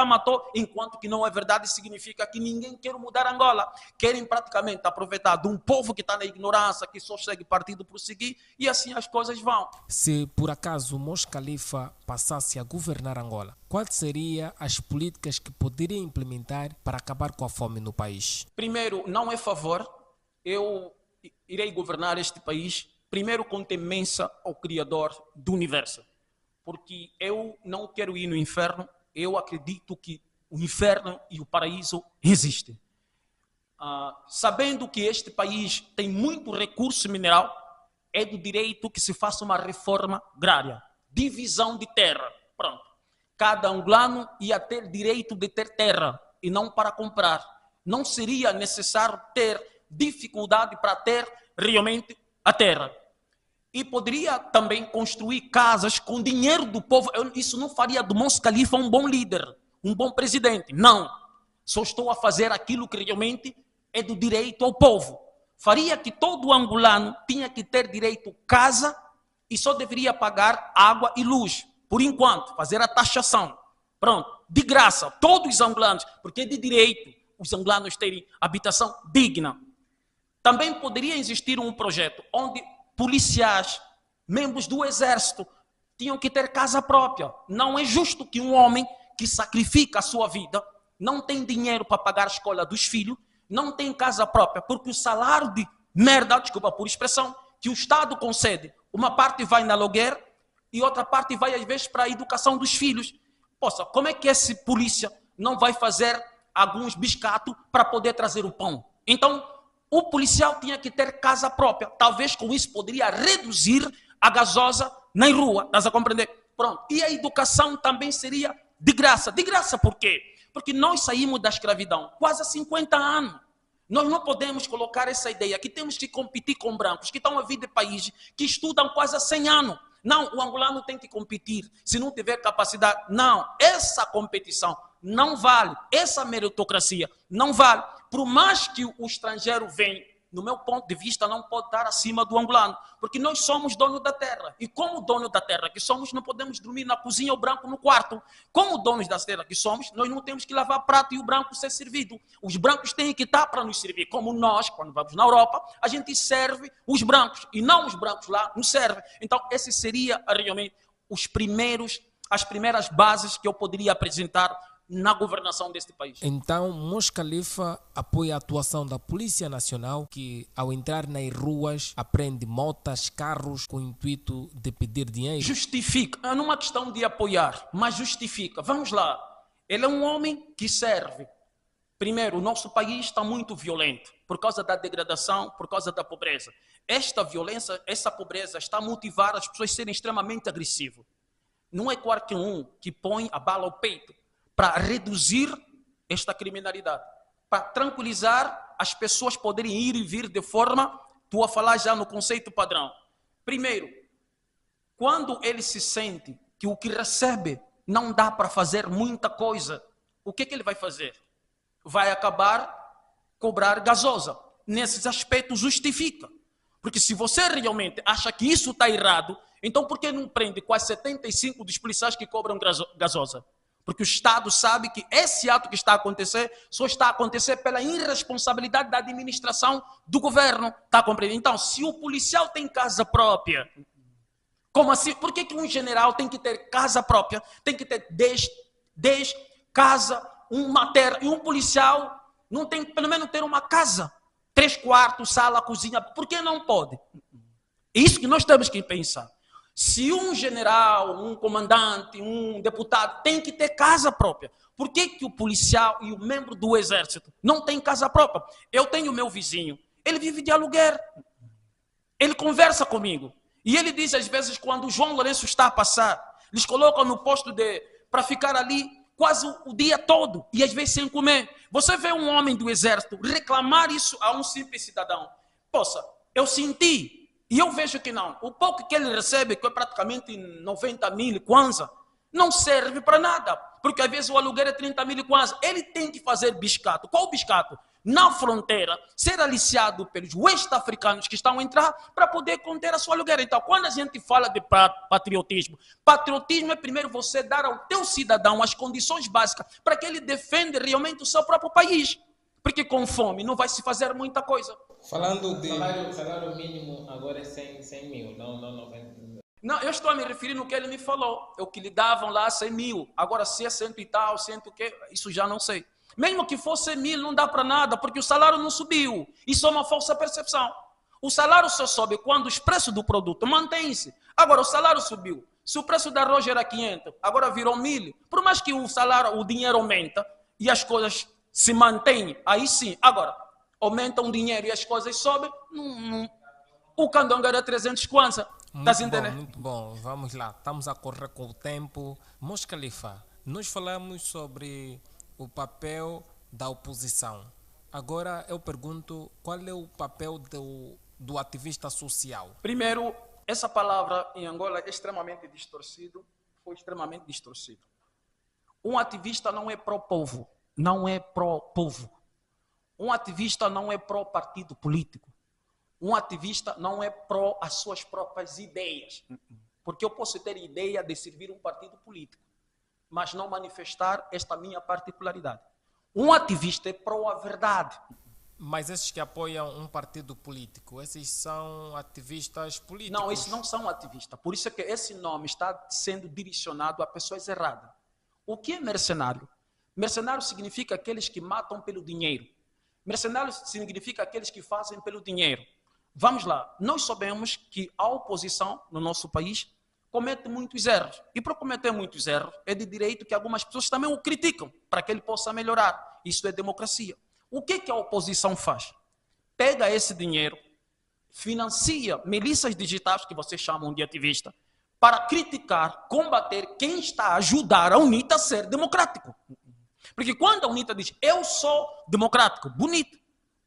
matou, enquanto que não é verdade, significa que ninguém quer mudar Angola. Querem praticamente aproveitar de um povo que está na ignorância, que só segue partido por seguir, e assim as coisas vão. Se por acaso Mos Khalifa passasse a governar Angola, quais seriam as políticas que poderia implementar para acabar com a fome no país? Primeiro, não é favor. Eu irei governar este país, primeiro com temência ao Criador do Universo. Porque eu não quero ir no inferno, eu acredito que o inferno e o paraíso existem. Sabendo que este país tem muito recurso mineral, é do direito que se faça uma reforma agrária, divisão de terra. Pronto. Cada angolano ia ter direito de ter terra e não para comprar. Não seria necessário ter dificuldade para ter realmente a terra. E poderia também construir casas com dinheiro do povo. Isso não faria do Mos Khalifa um bom líder, um bom presidente. Não. Só estou a fazer aquilo que realmente é do direito ao povo. Faria que todo angolano tinha que ter direito a casa e só deveria pagar água e luz. Por enquanto, fazer a taxação. Pronto. De graça, todos os angolanos, porque é de direito os angolanos terem habitação digna. Também poderia existir um projeto onde policiais, membros do exército, tinham que ter casa própria. Não é justo que um homem que sacrifica a sua vida, não tem dinheiro para pagar a escola dos filhos, não tem casa própria, porque o salário de merda, desculpa por expressão, que o Estado concede, uma parte vai na aluguer e outra parte vai às vezes para a educação dos filhos. Poxa, como é que esse polícia não vai fazer alguns biscatos para poder trazer o pão? Então, o policial tinha que ter casa própria. Talvez com isso poderia reduzir a gasosa na rua. Estás a compreender? Pronto. E a educação também seria de graça. De graça por quê? Porque nós saímos da escravidão quase há 50 anos. Nós não podemos colocar essa ideia que temos que competir com brancos que estão a vir de países que estudam quase há 100 anos. Não, o angolano tem que competir. Se não tiver capacidade, não. Essa competição não vale. Essa meritocracia não vale. Por mais que o estrangeiro venha, no meu ponto de vista, não pode estar acima do angolano. Porque nós somos dono da terra. E como dono da terra que somos, não podemos dormir na cozinha, o branco no quarto. Como donos da terra que somos, nós não temos que lavar prato e o branco ser servido. Os brancos têm que estar para nos servir. Como nós, quando vamos na Europa, a gente serve os brancos. E não os brancos lá nos servem. Então, esse seria realmente as primeiras bases que eu poderia apresentar na governação deste país. Então, Mos Khalifa apoia a atuação da Polícia Nacional, que ao entrar nas ruas apreende motas, carros com o intuito de pedir dinheiro. Justifica, não é uma questão de apoiar, mas justifica. Vamos lá, ele é um homem que serve. Primeiro, o nosso país está muito violento, por causa da degradação, por causa da pobreza. Esta violência, essa pobreza está a motivar as pessoas a serem extremamente agressivas. Não é qualquer um que põe a bala ao peito para reduzir esta criminalidade, para tranquilizar as pessoas poderem ir e vir de forma, tu a falar já no conceito padrão. Primeiro, quando ele se sente que o que recebe não dá para fazer muita coisa, o que ele vai fazer? Vai acabar cobrar gasosa. Nesses aspectos justifica. Porque se você realmente acha que isso está errado, então por que não prende quase 75 dos policiais que cobram gasosa? Porque o Estado sabe que esse ato que está a acontecer só está a acontecer pela irresponsabilidade da administração do governo. Está a compreender? Então, se o policial tem casa própria, como assim? Por que um general tem que ter casa própria? Tem que ter 10 casas, uma terra, e um policial não tem pelo menos ter uma casa, 3 quartos, sala, cozinha. Por que não pode? É isso que nós temos que pensar. Se um general, um comandante, um deputado tem que ter casa própria, por que o policial e o membro do exército não tem casa própria? Eu tenho meu vizinho, ele vive de aluguer, ele conversa comigo e ele diz às vezes quando o João Lourenço está a passar, eles colocam no posto para ficar ali quase o dia todo e às vezes sem comer. Você vê um homem do exército reclamar isso a um simples cidadão? Poxa, eu senti. E eu vejo que não. O pouco que ele recebe, que é praticamente 90 mil kwanza, não serve para nada. Porque às vezes o aluguel é 30 mil kwanza. Ele tem que fazer biscato. Qual biscato? na fronteira, ser aliciado pelos west-africanos que estão a entrar para poder conter a sua aluguer. Então, quando a gente fala de patriotismo, patriotismo é primeiro você dar ao teu cidadão as condições básicas para que ele defenda realmente o seu próprio país. Porque com fome não vai se fazer muita coisa. Falando de salário mínimo, agora é 100 mil, não 90. Não, eu estou a me referir no que ele me falou. É o que lhe davam lá 100 mil. Agora, se é 100 e tal, 100 o quê, isso já não sei. Mesmo que fosse 100 mil, não dá para nada, porque o salário não subiu. Isso é uma falsa percepção. O salário só sobe quando os preços do produto mantêm-se. Agora, o salário subiu. Se o preço da arroz era 500, agora virou 1.000. Por mais que o salário, o dinheiro aumenta e as coisas se mantêm, aí sim. Agora, aumenta o dinheiro e as coisas sobem, o candonga era 300 kwanza. Muito bom. Vamos lá. Estamos a correr com o tempo. Mos Khalifa, nós falamos sobre o papel da oposição. Agora eu pergunto, qual é o papel do ativista social? Primeiro, essa palavra em Angola é extremamente distorcido, foi extremamente distorcido. Um ativista não é pró-povo, não é pró-povo. Um ativista não é pró-partido político. Um ativista não é pró as suas próprias ideias. Porque eu posso ter ideia de servir um partido político, mas não manifestar esta minha particularidade. Um ativista é pró a verdade. Mas esses que apoiam um partido político, esses são ativistas políticos? Não, esses não são ativistas. Por isso é que esse nome está sendo direcionado a pessoas erradas. O que é mercenário? Mercenário significa aqueles que matam pelo dinheiro. Mercenário significa aqueles que fazem pelo dinheiro. Vamos lá, nós sabemos que a oposição no nosso país comete muitos erros. E para cometer muitos erros, é de direito que algumas pessoas também o criticam, para que ele possa melhorar. Isso é democracia. O que a oposição faz? Pega esse dinheiro, financia milícias digitais, que vocês chamam de ativista, para criticar, combater quem está a ajudar a UNITA a ser democrático. Porque quando a UNITA diz, eu sou democrático, bonito,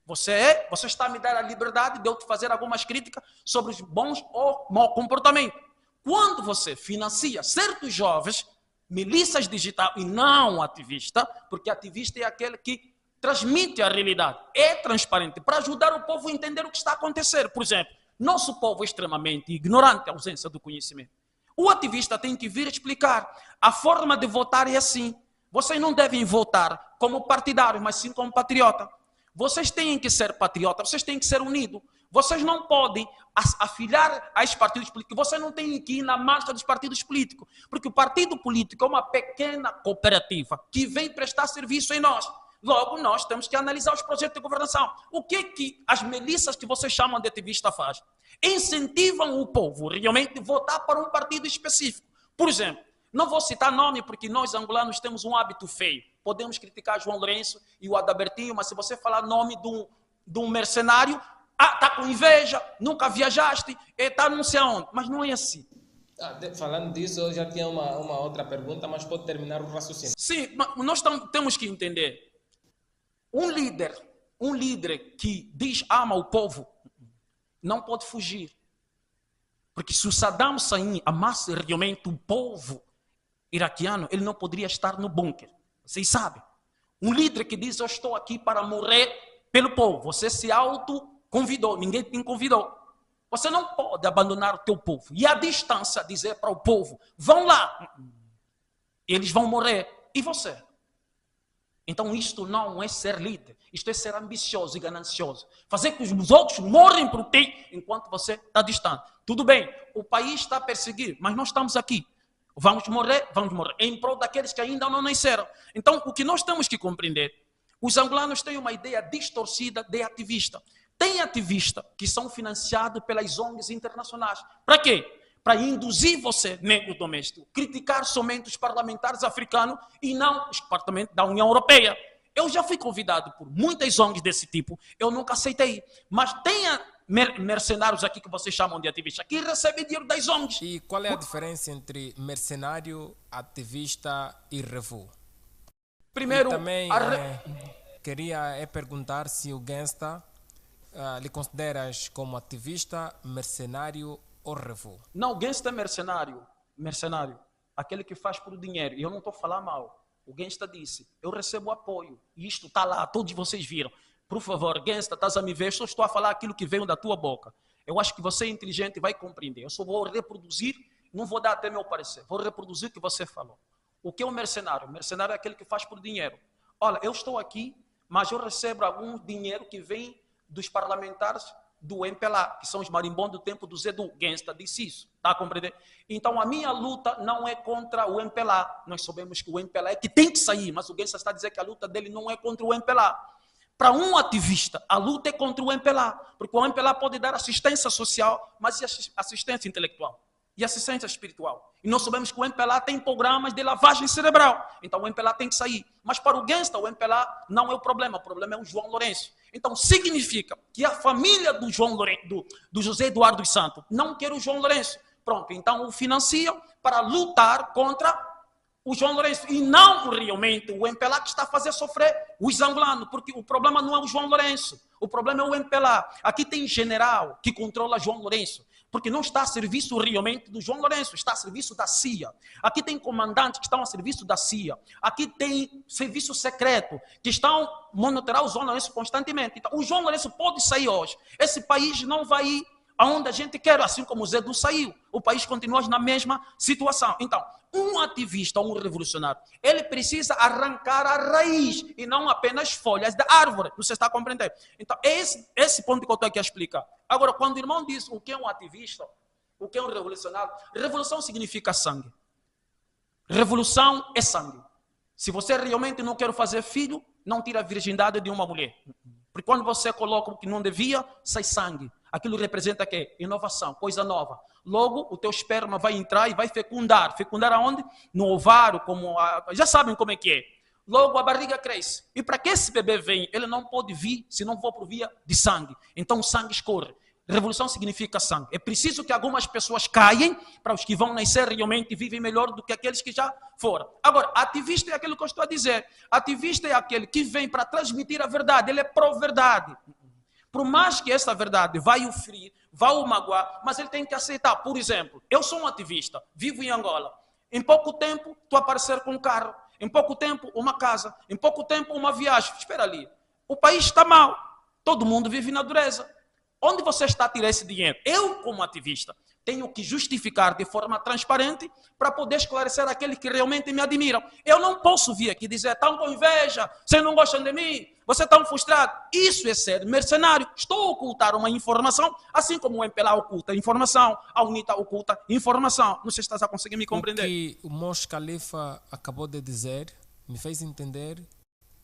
você está a me dar a liberdade de eu te fazer algumas críticas sobre os bons ou mau comportamento. Quando você financia certos jovens, milícias digitais e não ativista, porque ativista é aquele que transmite a realidade, é transparente, para ajudar o povo a entender o que está a acontecer. Por exemplo, nosso povo é extremamente ignorante, a ausência do conhecimento. O ativista tem que vir explicar. A forma de votar é assim. Vocês não devem votar como partidário, mas sim como patriota. Vocês têm que ser patriotas, vocês têm que ser unidos. Vocês não podem afiliar a esses partidos políticos. Você não tem que ir na marcha dos partidos políticos. Porque o partido político é uma pequena cooperativa que vem prestar serviço em nós. Logo, nós temos que analisar os projetos de governação. O que as milícias que vocês chamam de ativista fazem? Incentivam o povo realmente a votar para um partido específico. Por exemplo, não vou citar nome porque nós angolanos temos um hábito feio. Podemos criticar João Lourenço e o Adabertinho, mas se você falar nome de um mercenário, está com inveja, nunca viajaste, está não sei aonde. Mas não é assim. Falando disso, eu já tinha uma outra pergunta, mas pode terminar o raciocínio. Sim, mas nós temos que entender. Um líder que diz ama o povo, não pode fugir. Porque se o Saddam Hussein amasse realmente o povo iraquiano, ele não poderia estar no bunker. Vocês sabem. Um líder que diz, eu estou aqui para morrer pelo povo. Você se auto-convidou, ninguém te convidou. Você não pode abandonar o teu povo. E à distância dizer para o povo, vão lá. Eles vão morrer. E você? Então isto não é ser líder. Isto é ser ambicioso e ganancioso. Fazer que os outros morrem por ti enquanto você está distante. Tudo bem, o país está a perseguir, mas nós estamos aqui. Vamos morrer, em prol daqueles que ainda não nasceram. Então, o que nós temos que compreender, os angolanos têm uma ideia distorcida de ativista. Tem ativistas que são financiados pelas ONGs internacionais. Para quê? Para induzir você, negro doméstico, criticar somente os parlamentares africanos e não os parlamentares da União Europeia. Eu já fui convidado por muitas ONGs desse tipo, eu nunca aceitei. Mas tenha mercenários aqui que vocês chamam de ativistas, que recebem dinheiro das ONGs. E qual é a diferença entre mercenário, ativista e revu? Primeiro, e também queria perguntar se o Gangsta lhe consideras como ativista, mercenário ou revu? Não, o Gangsta é mercenário, aquele que faz por dinheiro. E eu não estou falando mal. O Gangsta disse, eu recebo apoio. E isto está lá, todos vocês viram. Por favor, Gangsta, estás a me ver? Eu só estou a falar aquilo que veio da tua boca. Eu acho que você é inteligente e vai compreender. Eu só vou reproduzir, não vou dar até meu parecer. Vou reproduzir o que você falou. O que é um mercenário? O mercenário é aquele que faz por dinheiro. Olha, eu estou aqui, mas eu recebo algum dinheiro que vem dos parlamentares do MPLA, que são os marimbondos do tempo do Zedu. Gangsta disse isso, está a compreender? Então a minha luta não é contra o MPLA. Nós sabemos que o MPLA é que tem que sair, mas o Gangsta está a dizer que a luta dele não é contra o MPLA. Para um ativista, a luta é contra o MPLA, porque o MPLA pode dar assistência social, mas e assistência intelectual? E assistência espiritual? E nós sabemos que o MPLA tem programas de lavagem cerebral, então o MPLA tem que sair. Mas para o Gangsta, o MPLA não é o problema é o João Lourenço. Então significa que a família do do José Eduardo dos Santos não quer o João Lourenço. Pronto, então o financiam para lutar contra o João Lourenço, e não realmente o MPLA que está a fazer sofrer os angolanos, porque o problema não é o João Lourenço, o problema é o MPLA. Aqui tem general que controla João Lourenço, porque não está a serviço realmente do João Lourenço, está a serviço da CIA. Aqui tem comandantes que estão a serviço da CIA. Aqui tem serviço secreto que estão a monitorar o João Lourenço constantemente. Então, o João Lourenço pode sair hoje. Esse país não vai ir aonde a gente quer, assim como o Zedu saiu. O país continua na mesma situação. Então, um ativista, um revolucionário, ele precisa arrancar a raiz e não apenas folhas da árvore. Você está compreendendo? Então, é esse ponto que eu estou aqui a explicar. Agora, quando o irmão diz o que é um ativista, o que é um revolucionário, revolução significa sangue. Revolução é sangue. Se você realmente não quer fazer filho, não tira a virgindade de uma mulher. Porque quando você coloca o que não devia, sai sangue. Aquilo representa o quê? Inovação, coisa nova. Logo, o teu esperma vai entrar e vai fecundar. Fecundar aonde? No ovário, já sabem como é que é. Logo, a barriga cresce. E para que esse bebê venha, ele não pode vir se não for por via de sangue. Então, o sangue escorre. Revolução significa sangue. É preciso que algumas pessoas caem para os que vão nascer realmente vivem melhor do que aqueles que já foram. Agora, ativista é aquilo que eu estou a dizer. Ativista é aquele que vem para transmitir a verdade. Ele é pró-verdade. Por mais que essa verdade vai o ferir, vai o magoar, mas ele tem que aceitar. Por exemplo, eu sou um ativista, vivo em Angola. Em pouco tempo, tu aparecer com um carro. Em pouco tempo, uma casa. Em pouco tempo, uma viagem. Espera ali. O país está mal. Todo mundo vive na dureza. Onde você está a tirar esse dinheiro? Eu, como ativista, tenho que justificar de forma transparente para poder esclarecer aqueles que realmente me admiram. Eu não posso vir aqui dizer, estão com inveja, vocês não gostam de mim, você está frustrado. Isso é ser mercenário. Estou a ocultar uma informação, assim como o MPLA oculta informação, a UNITA oculta informação. Não sei se estás a conseguir me compreender. O que o Mos Khalifa acabou de dizer me fez entender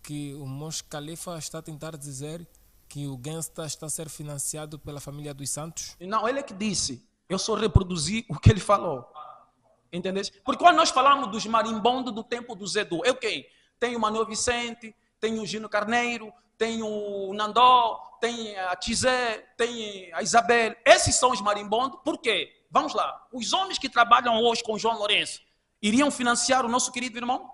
que o Mos Khalifa está a tentar dizer que o Gangsta está a ser financiado pela família dos Santos? Não, ele é que disse. Eu só reproduzi o que ele falou. Entendeu? Porque quando nós falamos dos marimbondos do tempo do Zedu, é o quê? Tem o Manuel Vicente, tem o Gino Carneiro, tem o Nandó, tem a Tizé, tem a Isabel. Esses são os marimbondos. Por quê? Vamos lá. Os homens que trabalham hoje com o João Lourenço iriam financiar o nosso querido irmão?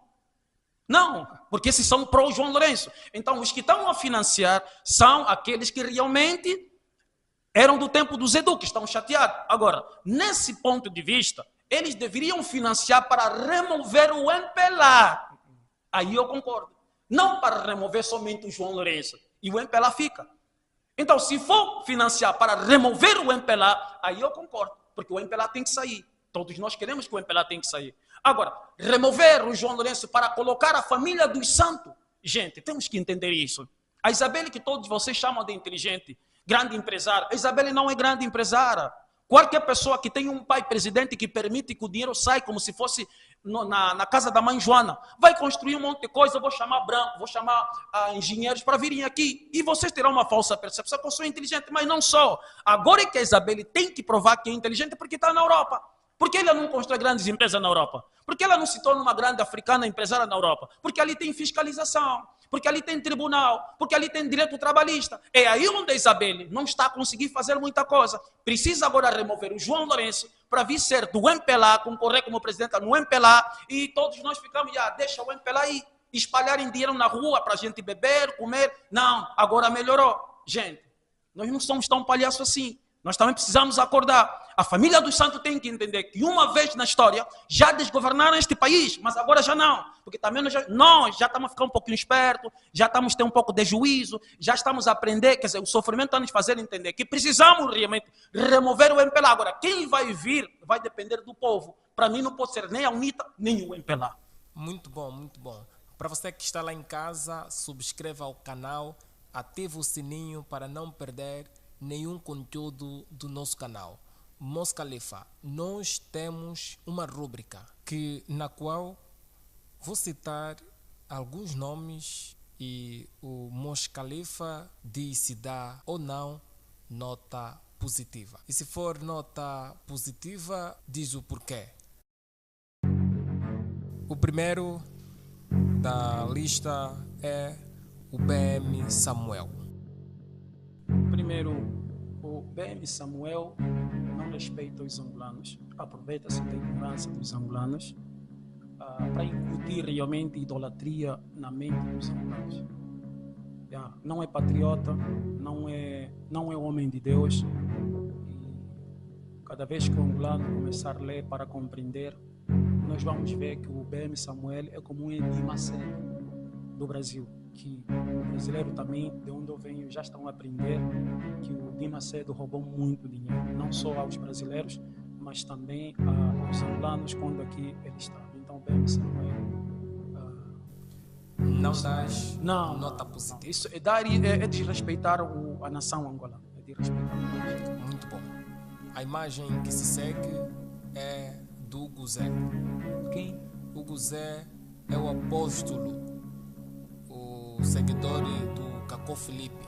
Não, porque esses são pró João Lourenço. Então, os que estão a financiar são aqueles que realmente eram do tempo do Zedu, que estão chateados. Agora, nesse ponto de vista, eles deveriam financiar para remover o MPLA. Aí eu concordo. Não para remover somente o João Lourenço. E o MPLA fica. Então, se for financiar para remover o MPLA, aí eu concordo. Porque o MPLA tem que sair. Todos nós queremos que o MPLA tem que sair. Agora, remover o João Lourenço para colocar a família dos Santos. Gente, temos que entender isso. A Isabelle, que todos vocês chamam de inteligente, grande empresária. A Isabelle não é grande empresária. Qualquer pessoa que tem um pai presidente que permite que o dinheiro saia como se fosse na casa da mãe Joana, vai construir um monte de coisa, eu vou chamar branco, vou chamar engenheiros para virem aqui. E vocês terão uma falsa percepção que eu sou inteligente, mas não sou. Agora é que a Isabelle tem que provar que é inteligente porque está na Europa. Por que ela não constrói grandes empresas na Europa? Por que ela não se torna uma grande africana empresária na Europa? Porque ali tem fiscalização, porque ali tem tribunal, porque ali tem direito trabalhista. É aí onde a Isabelle não está a conseguir fazer muita coisa. Precisa agora remover o João Lourenço para vir ser do MPLA, concorrer como presidente no MPLA, e todos nós ficamos, deixa o MPLA aí, espalharem dinheiro na rua para a gente beber, comer. Não, agora melhorou. Gente, nós não somos tão palhaços assim. Nós também precisamos acordar. A família dos santos tem que entender que uma vez na história já desgovernaram este país, mas agora já não. Porque também nós já estamos a ficar um pouquinho espertos, já estamos a ter um pouco de juízo, já estamos a aprender, quer dizer, o sofrimento está nos fazendo entender que precisamos realmente remover o MPLA. Agora, quem vai vir vai depender do povo. Para mim não pode ser nem a UNITA, nem o MPLA. Muito bom, muito bom. Para você que está lá em casa, subscreva o canal, ative o sininho para não perder nenhum conteúdo do nosso canal. Mos Khalifa, nós temos uma rúbrica na qual vou citar alguns nomes e o Mos Khalifa diz se dá ou não nota positiva. E se for nota positiva, diz o porquê. O primeiro da lista é o BM Samuel. Primeiro, o BM Samuel não respeita os angolanos, aproveita-se da ignorância dos angolanos para incutir realmente idolatria na mente dos angolanos. Não é patriota, não é homem de Deus. E cada vez que o angolano começar a ler para compreender, nós vamos ver que o BM Samuel é como um Edir Macedo do Brasil, que o brasileiro também, de onde eu venho, já estão a aprender que o Edir Macedo roubou muito dinheiro, não só aos brasileiros, mas também aos angolanos quando aqui ele estava. Então, o BM Samuel não dás nota positiva. Não. Isso é desrespeitar a nação angolana. É desrespeitar. Muito bom. A imagem que se segue é do Hugo Zé. Quem? Hugo Zé é o apóstolo, o seguidor do Cacó Felipe.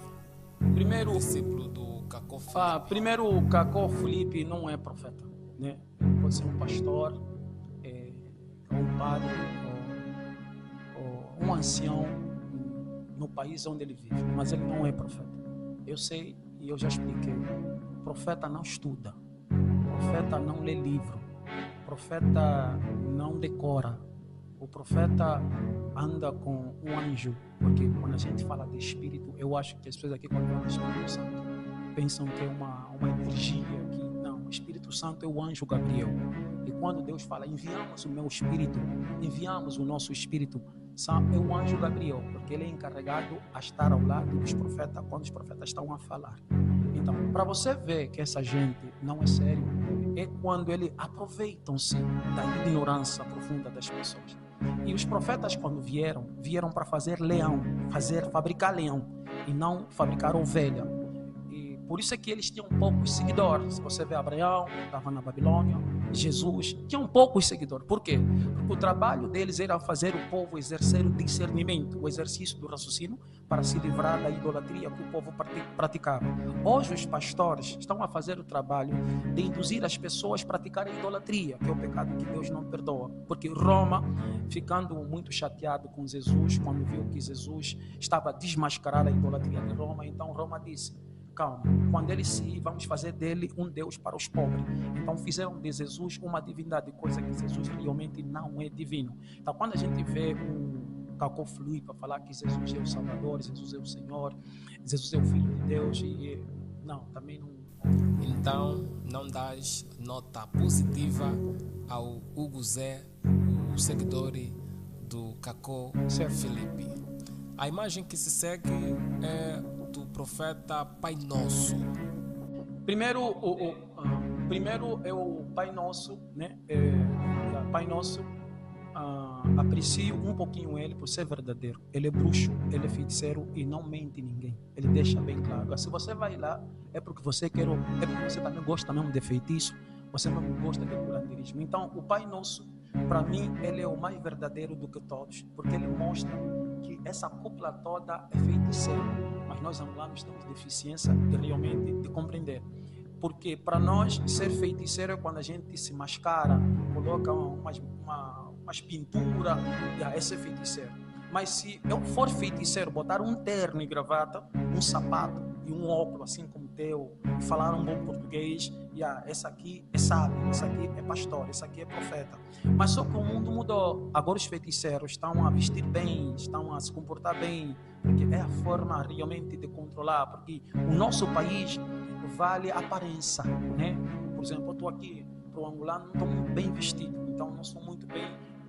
Primeiro, discípulo do Cacó Felipe. Primeiro, o Cacó Felipe não é profeta, né? Ele pode ser um pastor, um padre, ou um ancião no país onde ele vive, mas ele não é profeta. Eu sei e eu já expliquei. O profeta não estuda, o profeta não lê livro, o profeta não decora, o profeta anda com um anjo, porque quando a gente fala de espírito, eu acho que as pessoas aqui quando falam de Espírito Santo pensam que é uma energia que não, o Espírito Santo é o anjo Gabriel. E quando Deus fala, enviamos o meu espírito, enviamos o nosso espírito, é o anjo Gabriel, porque ele é encarregado a estar ao lado dos profetas quando os profetas estão a falar. Então, para você ver que essa gente não é sério, é quando eles aproveitam-se da ignorância profunda das pessoas. E os profetas, quando vieram para fazer leão, fabricar leão e não fabricar ovelha. E por isso é que eles tinham poucos seguidores. Se você vê Abraão, estava na Babilônia, Jesus, tinham poucos seguidores. Por quê? Porque o trabalho deles era fazer o povo exercer o discernimento, o exercício do raciocínio, para se livrar da idolatria que o povo praticava. Hoje os pastores estão a fazer o trabalho de induzir as pessoas a praticarem a idolatria, que é o pecado que Deus não perdoa. Porque Roma, ficando muito chateado com Jesus, quando viu que Jesus estava a desmascarar a idolatria de Roma, então Roma disse: calma, quando ele se ir, vamos fazer dele um Deus para os pobres. Então fizeram de Jesus uma divindade, coisa que Jesus realmente não é divino. Então quando a gente vê um Cacó Felipe para falar que Jesus é o Salvador, Jesus é o Senhor, Jesus é o Filho de Deus, não, também não. Então não dás nota positiva ao Hugo Zé, o seguidor do Cacó Felipe. A imagem que se segue é do profeta Pai Nosso. Primeiro é o Pai Nosso, né? Pai Nosso, aprecio um pouquinho ele por ser verdadeiro. Ele é bruxo, ele é feiticeiro e não mente ninguém. Ele deixa bem claro. Se você vai lá, é porque você quer, é porque você também gosta mesmo de feitiço, você não gosta de curanderismo. Então, o Pai Nosso, para mim, ele é o mais verdadeiro do que todos, porque ele mostra que essa cúpula toda é feiticeira, mas nós angolanos temos deficiência de realmente de compreender. Porque para nós ser feiticeiro é quando a gente se mascara, coloca umas pinturas, esse é feiticeiro. Mas se eu for feiticeiro, botar um terno e gravata, um sapato e um óculos assim como teu, e falar um bom português, essa aqui é sábio, essa aqui é pastor, essa aqui é profeta. Mas só que o mundo mudou. Agora os feiticeiros estão a vestir bem, estão a se comportar bem, porque é a forma realmente de controlar, porque o nosso país vale a aparência, né? por exemplo, eu estou aqui para o angolano, não estou muito bem vestido, então não sou muito bem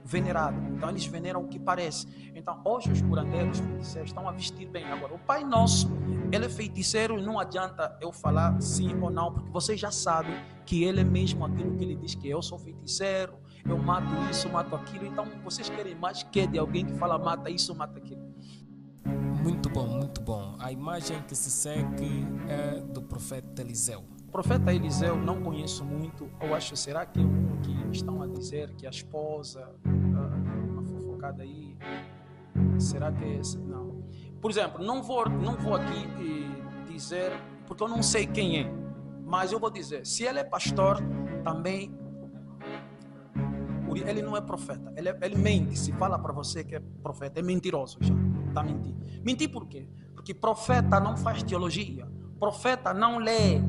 venerado, então eles veneram o que parece. Então hoje os curandeiros, os feiticeiros estão a vestir bem. Agora o Pai Nosso, ele é feiticeiro e não adianta eu falar sim ou não, porque vocês já sabem que ele é mesmo aquilo que ele diz, que eu sou feiticeiro, eu mato isso, mato aquilo. Então vocês querem mais que de alguém que fala mata isso, mata aquilo. Muito bom, muito bom. A imagem que se segue é do profeta Eliseu. O profeta Eliseu não conheço muito. Eu acho, será que é um que estão a dizer que a esposa, uma fofocada aí, será que é esse? Não. Por exemplo, não vou aqui dizer, porque eu não sei quem é, mas eu vou dizer, se ele é pastor, também ele não é profeta, ele mente. Se fala para você que é profeta, é mentiroso já, está mentindo. Mentir por quê? Porque profeta não faz teologia, profeta não lê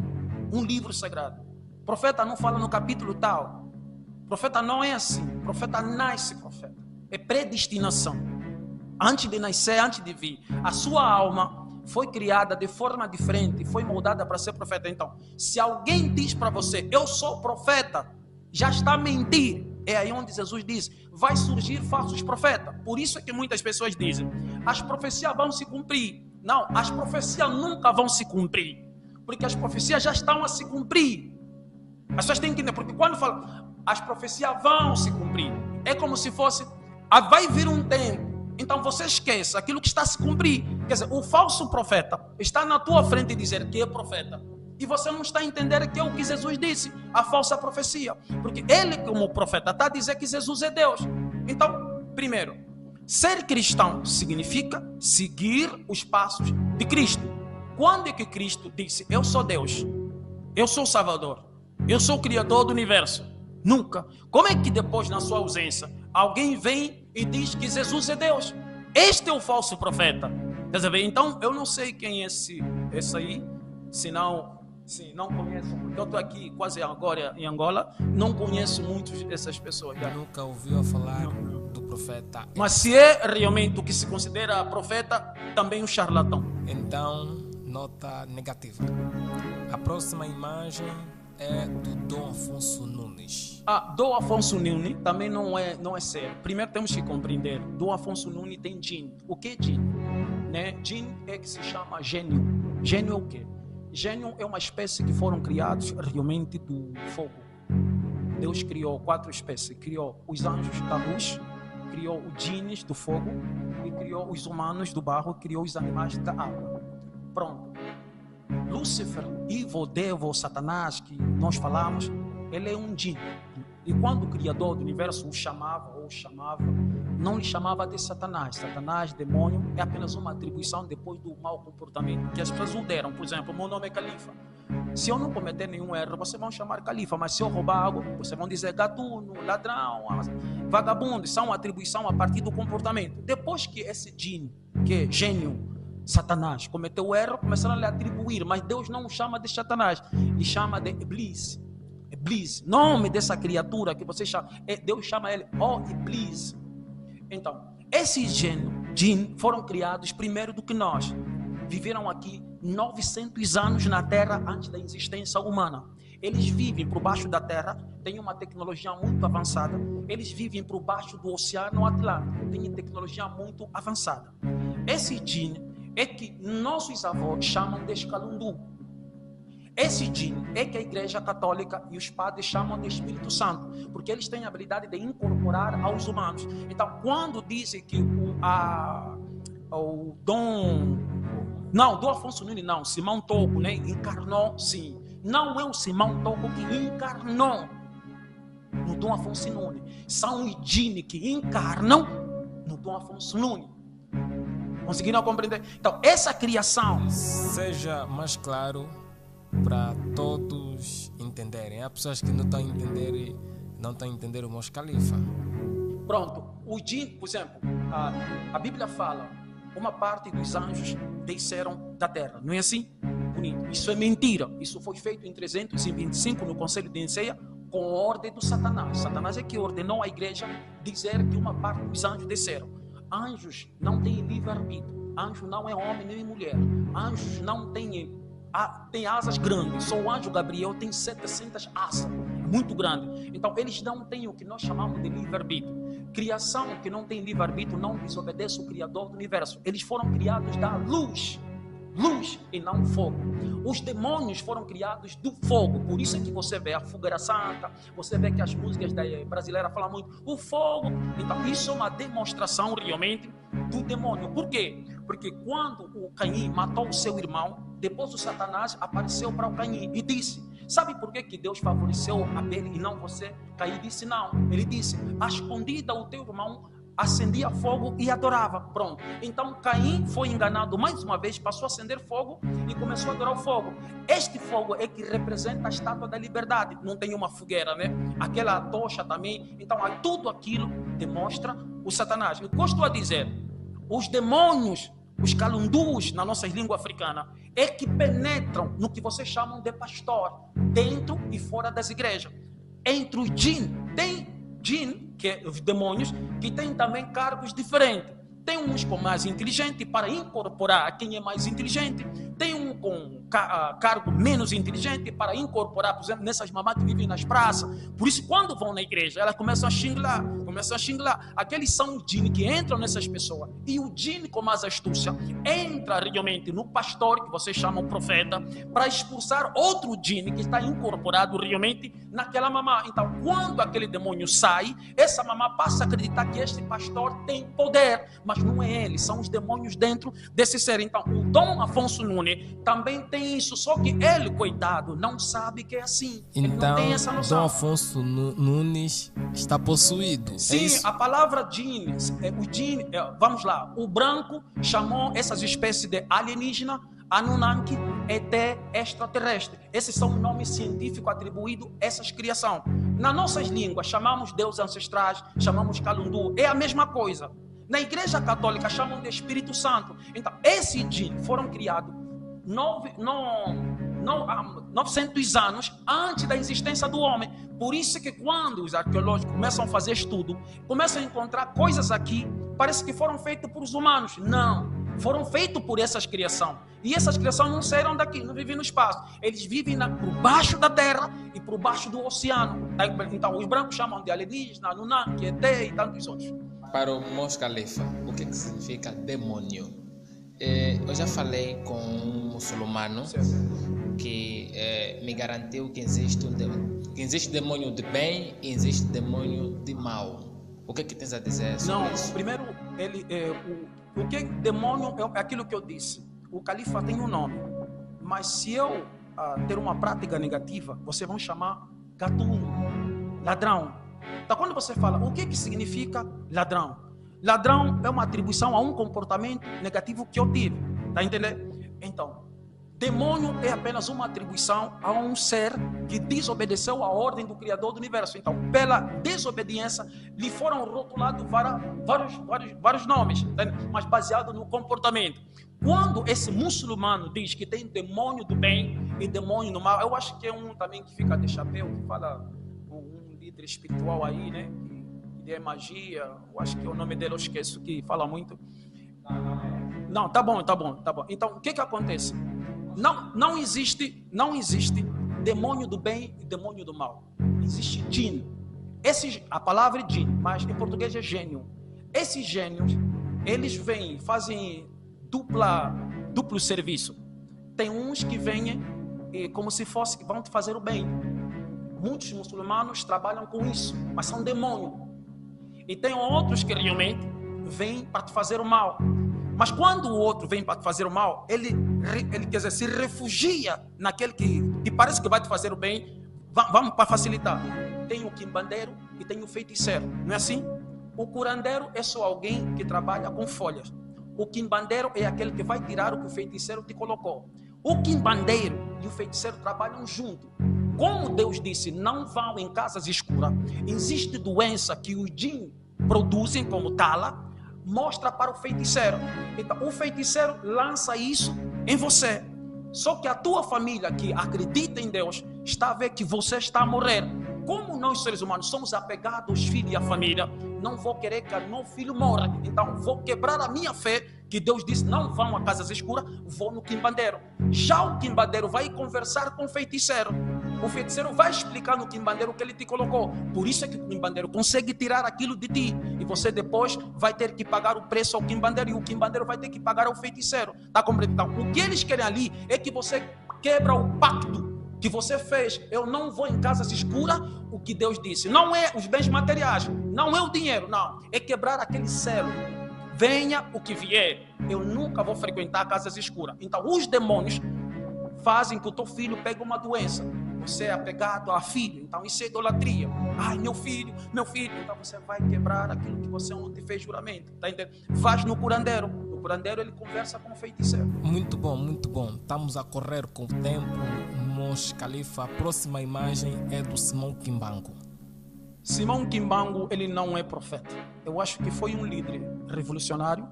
um livro sagrado, profeta não fala no capítulo tal, profeta não é assim, profeta nasce profeta, é predestinação. Antes de nascer, antes de vir, a sua alma foi criada de forma diferente, foi moldada para ser profeta. Então, se alguém diz para você, eu sou profeta, já está a mentir. É aí onde Jesus diz, vai surgir falsos profetas. Por isso é que muitas pessoas dizem, as profecias vão se cumprir. Não, as profecias nunca vão se cumprir, porque as profecias já estão a se cumprir. As pessoas têm que entender, porque quando falam, as profecias vão se cumprir, é como se fosse, vai vir um tempo, então você esquece aquilo que está a se cumprir. Quer dizer, o falso profeta está na tua frente e dizer que é profeta, e você não está a entender que é o que Jesus disse, a falsa profecia, porque ele como profeta está a dizer que Jesus é Deus. Então, primeiro, ser cristão significa seguir os passos de Cristo. Quando é que Cristo disse, eu sou Deus, eu sou o Salvador, eu sou o Criador do Universo? Nunca. Como é que depois, na sua ausência, alguém vem e diz que Jesus é Deus? Este é o falso profeta. Então, eu não sei quem é esse aí, se não conheço, porque eu estou aqui quase agora em Angola, não conheço muitas dessas pessoas. Nunca ouviu falar do profeta. Mas se é realmente o que se considera profeta, também um charlatão. Então, nota negativa. A próxima imagem é do Dom Afonso Nunes. Dom Afonso Nunes também não é sério. Primeiro temos que compreender, Dom Afonso Nunes tem djinn. O que é djinn? Né? Djinn é que se chama gênio. Gênio é o quê? Gênio é uma espécie que foram criados realmente do fogo. Deus criou 4 espécies. Criou os anjos da luz, criou os djinns do fogo, e criou os humanos do barro, e criou os animais da água. Pronto. Lúcifer, Evil, Devil, Satanás, que nós falamos, ele é um djinn. E quando o Criador do Universo o chamava, não lhe chamava de Satanás. Satanás, demônio, é apenas uma atribuição depois do mau comportamento que as pessoas o deram. Por exemplo, meu nome é Califa. Se eu não cometer nenhum erro, vocês vão chamar Califa. Mas se eu roubar algo, vocês vão dizer gatuno, ladrão, vagabundo. Isso é uma atribuição a partir do comportamento. Depois que esse djinn, que é gênio, Satanás, cometeu o erro, começaram a lhe atribuir. Mas Deus não o chama de Satanás, lhe chama de Iblis. Iblis, nome dessa criatura que você chama, Deus chama ele, Iblis. Então, esses djinn foram criados primeiro do que nós. Viveram aqui 900 anos na Terra antes da existência humana. Eles vivem por baixo da Terra, têm uma tecnologia muito avançada. Eles vivem por baixo do Oceano Atlântico, têm tecnologia muito avançada. Esse djinn é que nossos avós chamam de escalundu. Esse djinn é que a Igreja Católica e os padres chamam de Espírito Santo, porque eles têm a habilidade de incorporar aos humanos. Então, quando dizem que o Dom Afonso Nunes, não, Simão Toco, né, encarnou, sim. Não é o Simão Toco que encarnou no Dom Afonso Nunes. São os djinn que encarnam no Dom Afonso Nunes. Conseguiram compreender? Então, essa criação... Seja mais claro para todos entenderem. Há pessoas que não estão a entender o Mos Califa. Pronto, o djinn, por exemplo, a Bíblia fala, uma parte dos anjos desceram da terra, não é assim? Bonito. Isso é mentira. Isso foi feito em 325 no Conselho de Nicéia com ordem do Satanás. Satanás é que ordenou à igreja dizer que uma parte dos anjos desceram. Anjos não têm livre-arbítrio. Anjo não é homem nem mulher. Anjos não têm tem asas grandes. Só o anjo Gabriel tem 700 asas, muito grande. Então eles não têm o que nós chamamos de livre-arbítrio. Criação que não tem livre-arbítrio não desobedece o Criador do universo. Eles foram criados da luz e não fogo. Os demônios foram criados do fogo. Por isso é que você vê a fogueira santa, você vê que as músicas brasileiras falam muito o fogo. Então isso é uma demonstração realmente do demônio. Por quê? Porque quando o Caim matou o seu irmão, depois o Satanás apareceu para o Caim e disse: sabe por que Deus favoreceu Abel e não você? Caim disse não. Ele disse: a escondida o teu irmão acendia fogo e adorava. Pronto. Então Caim foi enganado mais uma vez, passou a acender fogo e começou a adorar o fogo. Este fogo é que representa a estátua da liberdade. Não tem uma fogueira, né? Aquela tocha também. Então tudo aquilo demonstra o Satanás. Eu gosto de dizer, os demônios, os calundus na nossa língua africana, é que penetram no que vocês chamam de pastor, dentro e fora das igrejas. Entre os jinn, tem jinn, que é os demônios, que tem também cargos diferentes. Tem uns com mais inteligente para incorporar quem é mais inteligente. Tem um com cargo menos inteligente para incorporar, por exemplo, nessas mamás que vivem nas praças. Por isso, quando vão na igreja, elas começam a xinglar. Aqueles são os djinn que entram nessas pessoas. E o djinn com mais astúcia entra realmente no pastor, que vocês chamam profeta, para expulsar outro djinn que está incorporado realmente naquela mamá. Então, quando aquele demônio sai, essa mamá passa a acreditar que este pastor tem poder. Mas não é ele, são os demônios dentro desse ser. Então, o Dom Afonso Nunes também tem isso, só que ele, coitado, não sabe que é assim. Ele não tem essa noção. Dom Afonso Nunes está possuído. Sim, a palavra djinn, vamos lá, o branco chamou essas espécies de alienígena, Anunnaki, ET, extraterrestre. Esses são os nomes científicos atribuídos a essas criações. Nas nossas línguas, chamamos deuses ancestrais, chamamos Kalundu, é a mesma coisa. Na igreja católica chamam de Espírito Santo. Então, esses djinn foram criados 900 anos antes da existência do homem. Por isso que quando os arqueológicos começam a fazer estudo, começam a encontrar coisas aqui, parece que foram feitas por os humanos. Não, foram feitas por essas criações. E essas criações não saíram daqui, não vivem no espaço. Eles vivem por baixo da terra e por baixo do oceano. Então, os brancos chamam de alienígena, Anunnaki, ET e tantos outros. Para o Mos Khalifa, o que significa demônio? Eu já falei com um muçulmano que me garantiu que existe demônio de bem e existe demônio de mal. O que tens a dizer sobre isso? Primeiro, o que demônio é aquilo que eu disse. O califa tem um nome, mas se eu ter uma prática negativa, vocês vão chamar gatuno, ladrão. Então, quando você fala, o que significa ladrão? Ladrão é uma atribuição a um comportamento negativo que eu tive. Tá entendendo? Então, demônio é apenas uma atribuição a um ser que desobedeceu à ordem do Criador do universo. Então, pela desobediência, lhe foram rotulados vários nomes, tá? Mas baseado no comportamento. Quando esse muçulmano diz que tem demônio do bem e demônio do mal, eu acho que é um também que fica de chapéu, que fala um líder espiritual aí, né? Que é magia, eu acho que o nome dele eu esqueço, que fala muito. Não, tá bom. Então, o que acontece? Não existe demônio do bem e demônio do mal. Existe djinn. A palavra é djinn, mas em português é gênio. Esses gênios, eles vêm, fazem duplo serviço. Tem uns que vêm como se fosse que vão te fazer o bem. Muitos muçulmanos trabalham com isso, mas são demônios. E tem outros que realmente vêm para te fazer o mal. Mas quando o outro vem para te fazer o mal, ele quer dizer, se refugia naquele que parece que vai te fazer o bem. Vamos para facilitar. Tem o quimbandeiro e tem o feiticeiro, não é assim? O curandeiro é só alguém que trabalha com folhas. O quimbandeiro é aquele que vai tirar o que o feiticeiro te colocou. O quimbandeiro e o feiticeiro trabalham junto. Como Deus disse, não vão em casas escuras. Existe doença que os djinn produzem, como tala, mostra para o feiticeiro. Então, o feiticeiro lança isso em você. Só que a tua família que acredita em Deus está a ver que você está a morrer. Como nós seres humanos somos apegados aos filhos e à família, não vou querer que o meu filho morra. Então, vou quebrar a minha fé que Deus disse, não vão a casas escuras, vão no quimbandeiro. Já o quimbandeiro vai conversar com o feiticeiro. O feiticeiro vai explicar no quimbandeiro o que ele te colocou. Por isso é que o quimbandeiro consegue tirar aquilo de ti. E você depois vai ter que pagar o preço ao quimbandeiro. E o quimbandeiro vai ter que pagar ao feiticeiro. Tá compreendendo? Então, o que eles querem ali é que você quebra o pacto que você fez. Eu não vou em casas escuras. O que Deus disse. Não é os bens materiais. Não é o dinheiro. Não. É quebrar aquele selo. Venha o que vier. Eu nunca vou frequentar casas escuras. Então, os demônios fazem que o teu filho pegue uma doença. Você é apegado a filho, então isso é idolatria. Ai, meu filho. Então você vai quebrar aquilo que você ontem fez juramento. Tá entendendo? Vais no curandeiro. No curandeiro ele conversa com o feiticeiro. Muito bom, muito bom. Estamos a correr com o tempo. Mos Khalifa, a próxima imagem é do Simão Kimbangu. Simão Kimbangu, ele não é profeta. Eu acho que foi um líder revolucionário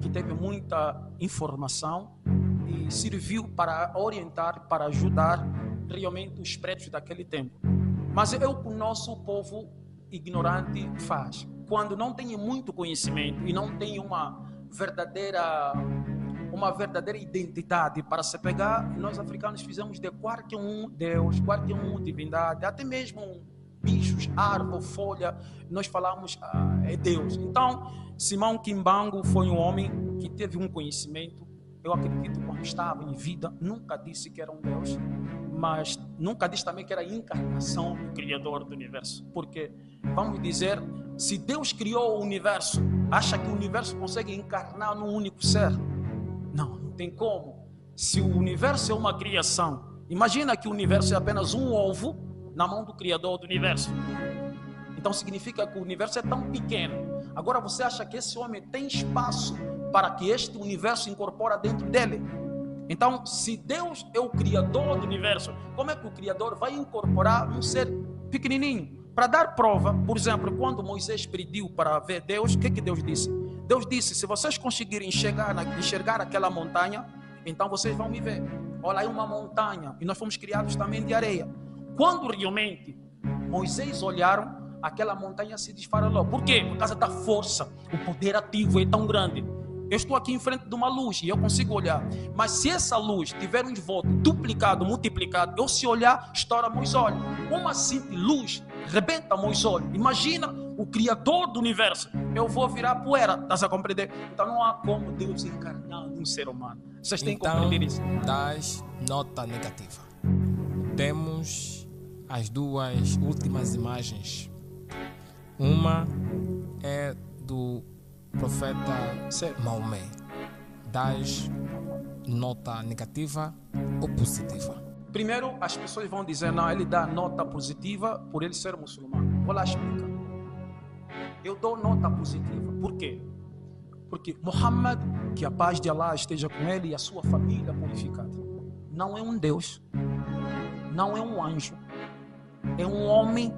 que teve muita informação e serviu para orientar, para ajudar realmente os pretos daquele tempo. Mas é o que o nosso povo ignorante faz. Quando não tem muito conhecimento e não tem uma verdadeira identidade para se pegar, nós africanos fizemos de qualquer um Deus, qualquer um divindade, até mesmo bichos, árvore, folha, nós falamos é Deus. Então, Simão Kimbangu foi um homem que teve um conhecimento. Eu acredito que quando estava em vida, nunca disse que era um Deus, mas nunca disse também que era a encarnação do Criador do universo. Porque, vamos dizer, se Deus criou o universo, acha que o universo consegue encarnar num único ser? Não, não tem como. Se o universo é uma criação, imagina que o universo é apenas um ovo na mão do Criador do universo. Então significa que o universo é tão pequeno. Agora você acha que esse homem tem espaço para que este universo incorpore dentro dele? Então, se Deus é o Criador do universo, como é que o Criador vai incorporar um ser pequenininho? Para dar prova, por exemplo, quando Moisés pediu para ver Deus, o que Deus disse? Deus disse, se vocês conseguirem enxergar aquela montanha, então vocês vão me ver. Olha aí uma montanha, e nós fomos criados também de areia. Quando realmente Moisés olharam, aquela montanha se desfarelou. Por quê? Por causa da força, o poder ativo é tão grande. Eu estou aqui em frente de uma luz e eu consigo olhar. Mas se essa luz tiver um voto duplicado, multiplicado, eu se olhar, estoura meus olhos. Uma simples luz rebenta meus olhos. Imagina o Criador do universo. Eu vou virar poeira, estás a compreender? Então não há como Deus encarnar um ser humano. Vocês têm que compreender isso. Das nota negativa. Temos as duas últimas imagens. Uma é do profeta Maomé. Das nota negativa ou positiva? Primeiro, as pessoas vão dizer, não, ele dá nota positiva por ele ser muçulmano. Vou lá explicar. Eu dou nota positiva. Por quê? Porque Muhammad, que a paz de Allah esteja com ele e a sua família purificada, não é um Deus, não é um anjo, é um homem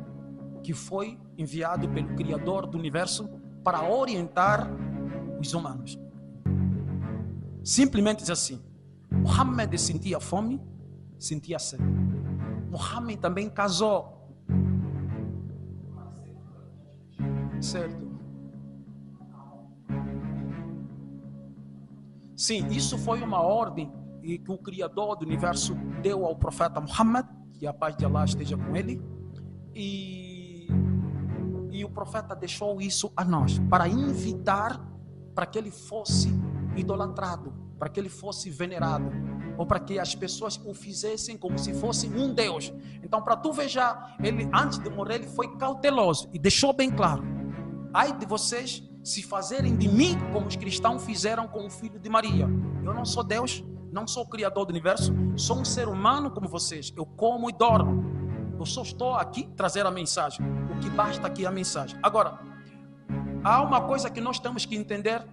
que foi enviado pelo Criador do universo para orientar os humanos. Simplesmente diz assim, Muhammad sentia fome, sentia sede. Muhammad também casou. Certo? Sim, isso foi uma ordem que o Criador do universo deu ao profeta Muhammad, que a paz de Allah esteja com ele, e o profeta deixou isso a nós, para invitar para que ele fosse idolatrado, para que ele fosse venerado, ou para que as pessoas o fizessem como se fosse um Deus. Então, para tu vejar, ele antes de morrer, ele foi cauteloso e deixou bem claro: ai de vocês se fazerem de mim como os cristãos fizeram com o filho de Maria. Eu não sou Deus, não sou o Criador do universo, sou um ser humano como vocês. Eu como e dormo. Eu só estou aqui trazer a mensagem. O que basta aqui é a mensagem. Agora, há uma coisa que nós temos que entender.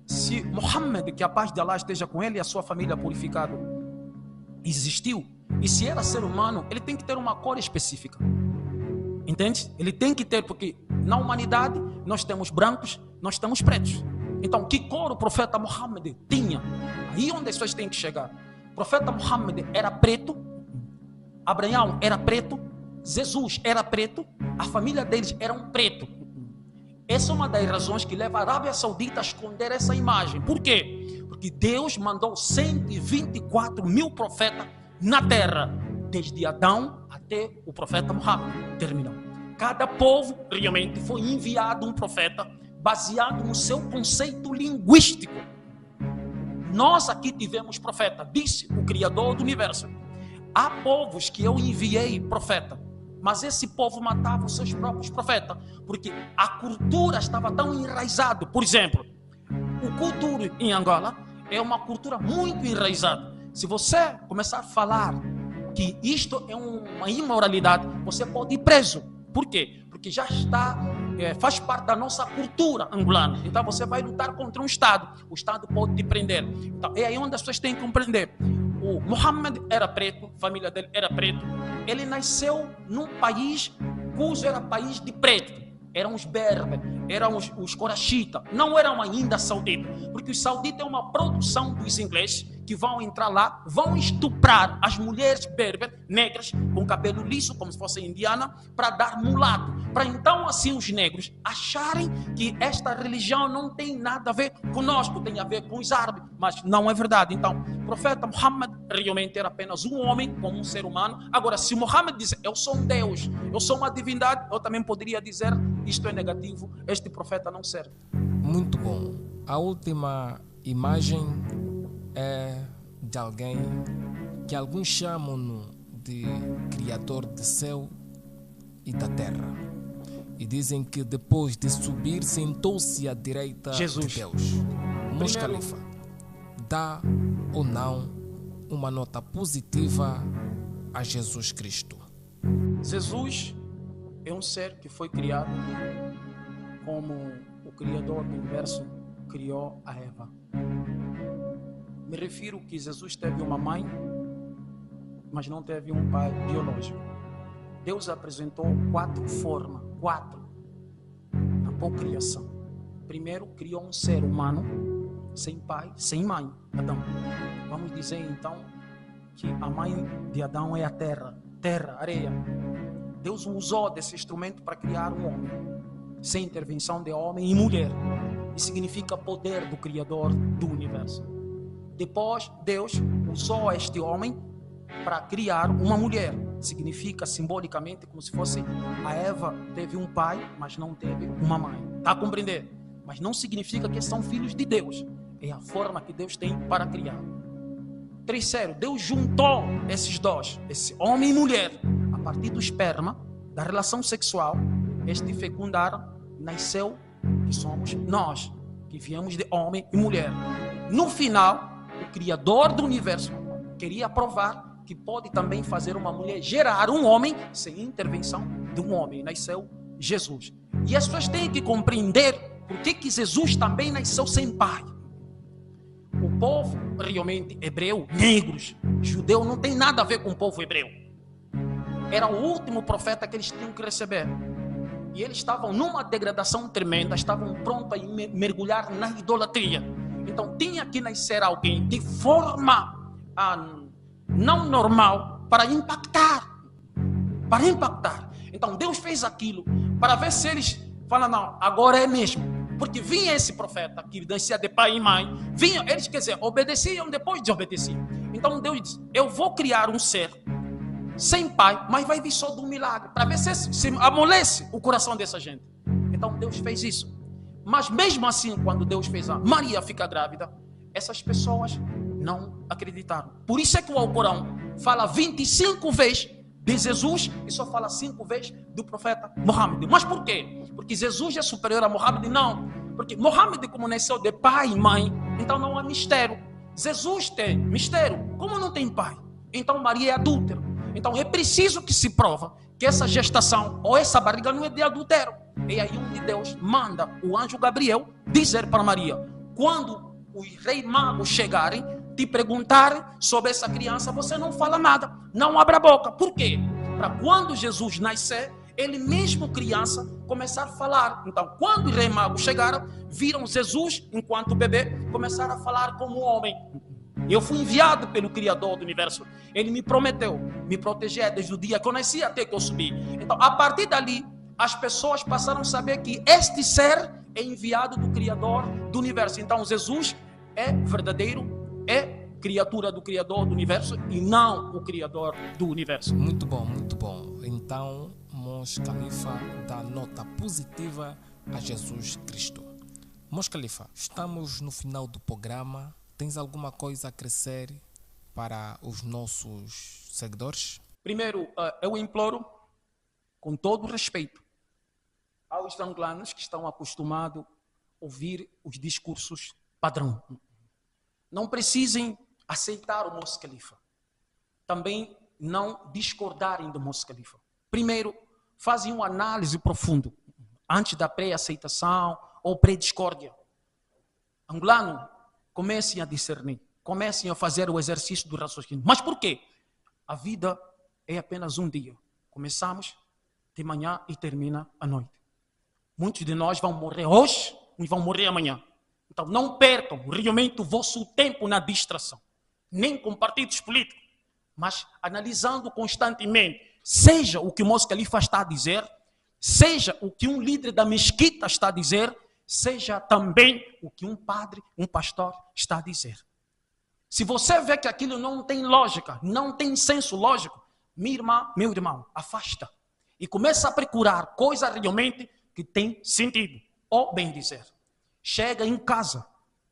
Se Muhammad, que a paz de Allah esteja com ele e a sua família purificada, existiu, e se era ser humano, ele tem que ter uma cor específica. Entende? Ele tem que ter, porque na humanidade nós temos brancos, nós temos pretos. Então, que cor o profeta Muhammad tinha? Aí onde as pessoas têm que chegar. O profeta Muhammad era preto, Abraão era preto, Jesus era preto, a família deles era um preto. Essa é uma das razões que leva a Arábia Saudita a esconder essa imagem. Por quê? Porque Deus mandou 124 mil profetas na terra, desde Adão até o profeta Muhammad. Terminou. Cada povo realmente foi enviado um profeta baseado no seu conceito linguístico. Nós aqui tivemos profeta, disse o Criador do universo. Há povos que eu enviei profeta, mas esse povo matava os seus próprios profetas, porque a cultura estava tão enraizada. Por exemplo, o cultura em Angola é uma cultura muito enraizada. Se você começar a falar que isto é uma imoralidade, você pode ir preso. Por quê? Porque já está, faz parte da nossa cultura angolana. Então você vai lutar contra um Estado. O Estado pode te prender. Então, é aí onde as pessoas têm que compreender. O Muhammad era preto, a família dele era preto. Ele nasceu num país cujo era país de preto. Eram os berber, eram os corachitas, não eram ainda sauditas, porque os sauditas é uma produção dos ingleses que vão entrar lá, vão estuprar as mulheres berber, negras, com cabelo liso, como se fosse indiana, para dar mulato, para então assim os negros acharem que esta religião não tem nada a ver conosco, tem a ver com os árabes, mas não é verdade. Então, o profeta Muhammad realmente era apenas um homem, como um ser humano. Agora, se Muhammad diz, eu sou um Deus, eu sou uma divindade, eu também poderia dizer, isto é negativo, este profeta não serve. Muito bom. A última imagem é de alguém que alguns chamam de Criador do céu e da terra. E dizem que depois de subir, sentou-se à direita Jesus. de Deus. Mos Khalifa, dá ou não uma nota positiva a Jesus Cristo? Jesus é um ser que foi criado como o Criador do universo criou a Eva. Me refiro que Jesus teve uma mãe, mas não teve um pai biológico. Deus apresentou 4 formas, 4, na procriação. Primeiro, criou um ser humano, sem pai, sem mãe, Adão. Vamos dizer então que a mãe de Adão é a terra, areia. Deus usou desse instrumento para criar um homem, sem intervenção de homem e mulher. Isso significa poder do Criador do universo. Depois, Deus usou este homem para criar uma mulher. Significa simbolicamente como se fosse a Eva teve um pai, mas não teve uma mãe. Está a compreender? Mas não significa que são filhos de Deus. É a forma que Deus tem para criar. Terceiro, Deus juntou esses dois, esse homem e mulher, a partir do esperma, da relação sexual. Este fecundaram, nasceu, que somos nós, que viemos de homem e mulher. No final, o Criador do universo queria provar que pode também fazer uma mulher gerar um homem sem intervenção de um homem. Nasceu Jesus. E as pessoas têm que compreender por que Jesus também nasceu sem pai. O povo realmente hebreu, negros, judeu, não tem nada a ver com o povo hebreu. Era o último profeta que eles tinham que receber. E eles estavam numa degradação tremenda, estavam prontos a mergulhar na idolatria. Então tinha que nascer alguém de forma não normal para impactar. Então Deus fez aquilo para ver se eles falam, não, agora é mesmo. Porque vinha esse profeta que nascia de pai e mãe, eles, quer dizer, obedeciam, depois desobedeciam. Então Deus disse, eu vou criar um ser sem pai, mas vai vir só de um milagre, para ver se amolece o coração dessa gente. Então Deus fez isso. Mas mesmo assim, quando Deus fez a Maria ficar grávida, essas pessoas não acreditaram. Por isso é que o Alcorão fala 25 vezes de Jesus e só fala 5 vezes do profeta Muhammad. Mas por quê? Porque Jesus é superior a Muhammad? Não. Porque Muhammad, como nasceu de pai e mãe, então não há mistério. Jesus tem mistério. Como não tem pai? Então Maria é adúltera. Então é preciso que se prova que essa gestação ou essa barriga não é de adultério. É aí onde Deus manda o anjo Gabriel dizer para Maria, quando os reis magos chegarem, te perguntarem sobre essa criança, você não fala nada, não abra a boca. Por quê? Para quando Jesus nascer, ele mesmo criança começar a falar. Então, quando os reis magos chegaram, viram Jesus enquanto bebê, começaram a falar como homem. Eu fui enviado pelo Criador do universo. Ele me prometeu me proteger desde o dia que eu nasci até que eu subi. Então, a partir dali, as pessoas passaram a saber que este ser é enviado do Criador do universo. Então, Jesus é verdadeiro, é criatura do Criador do Universo e não o Criador do Universo. Muito bom, muito bom. Então, Mons Khalifa dá nota positiva a Jesus Cristo. Mons Khalifa, estamos no final do programa. Tens alguma coisa a crescer para os nossos seguidores? Primeiro, eu imploro, com todo o respeito, aos angolanos que estão acostumados a ouvir os discursos padrão. Não precisem aceitar o Mons Khalifa. Também não discordarem do Mons Khalifa. Primeiro, fazem uma análise profunda antes da pré-aceitação ou pré-discórdia. Angolano, comecem a discernir, comecem a fazer o exercício do raciocínio. Mas por quê? A vida é apenas um dia. Começamos de manhã e termina à noite. Muitos de nós vão morrer hoje e vão morrer amanhã. Então não percam realmente o vosso tempo na distração, nem com partidos políticos, mas analisando constantemente, seja o que o Mons Khalifa está a dizer, seja o que um líder da mesquita está a dizer, seja também o que um padre, um pastor está a dizer. Se você vê que aquilo não tem lógica, não tem senso lógico, minha irmã, meu irmão, afasta e começa a procurar coisa realmente que tem sentido, ou bem dizer. Chega em casa,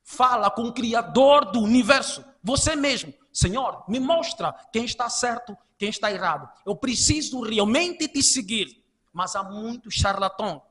fala com o Criador do Universo, você mesmo. Senhor, me mostra quem está certo, quem está errado. Eu preciso realmente te seguir. Mas há muitos charlatãos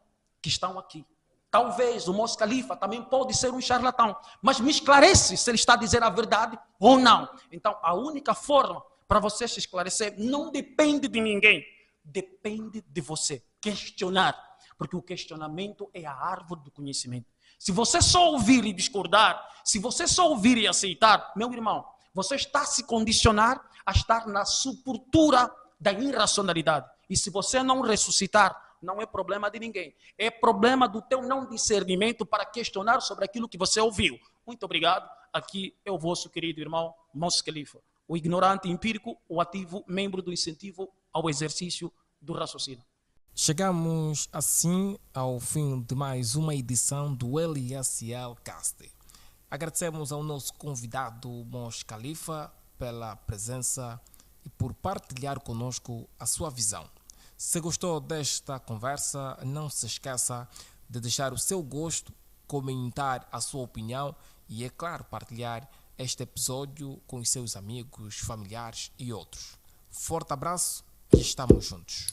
que estão aqui. Talvez o Mons Khalifa também pode ser um charlatão, mas me esclarece se ele está a dizer a verdade ou não. Então, a única forma para você se esclarecer não depende de ninguém, depende de você. Questionar. Porque o questionamento é a árvore do conhecimento. Se você só ouvir e discordar, se você só ouvir e aceitar, meu irmão, você está a se condicionar a estar na sepultura da irracionalidade. E se você não ressuscitar, não é problema de ninguém. É problema do teu não discernimento para questionar sobre aquilo que você ouviu. Muito obrigado. Aqui é o vosso querido irmão Mons Khalifa, o ignorante empírico, o ativo membro do incentivo ao exercício do raciocínio. Chegamos assim ao fim de mais uma edição do LSL Cast. Agradecemos ao nosso convidado Mons Khalifa pela presença e por partilhar conosco a sua visão. Se gostou desta conversa, não se esqueça de deixar o seu gosto, comentar a sua opinião e, é claro, partilhar este episódio com os seus amigos, familiares e outros. Forte abraço e estamos juntos.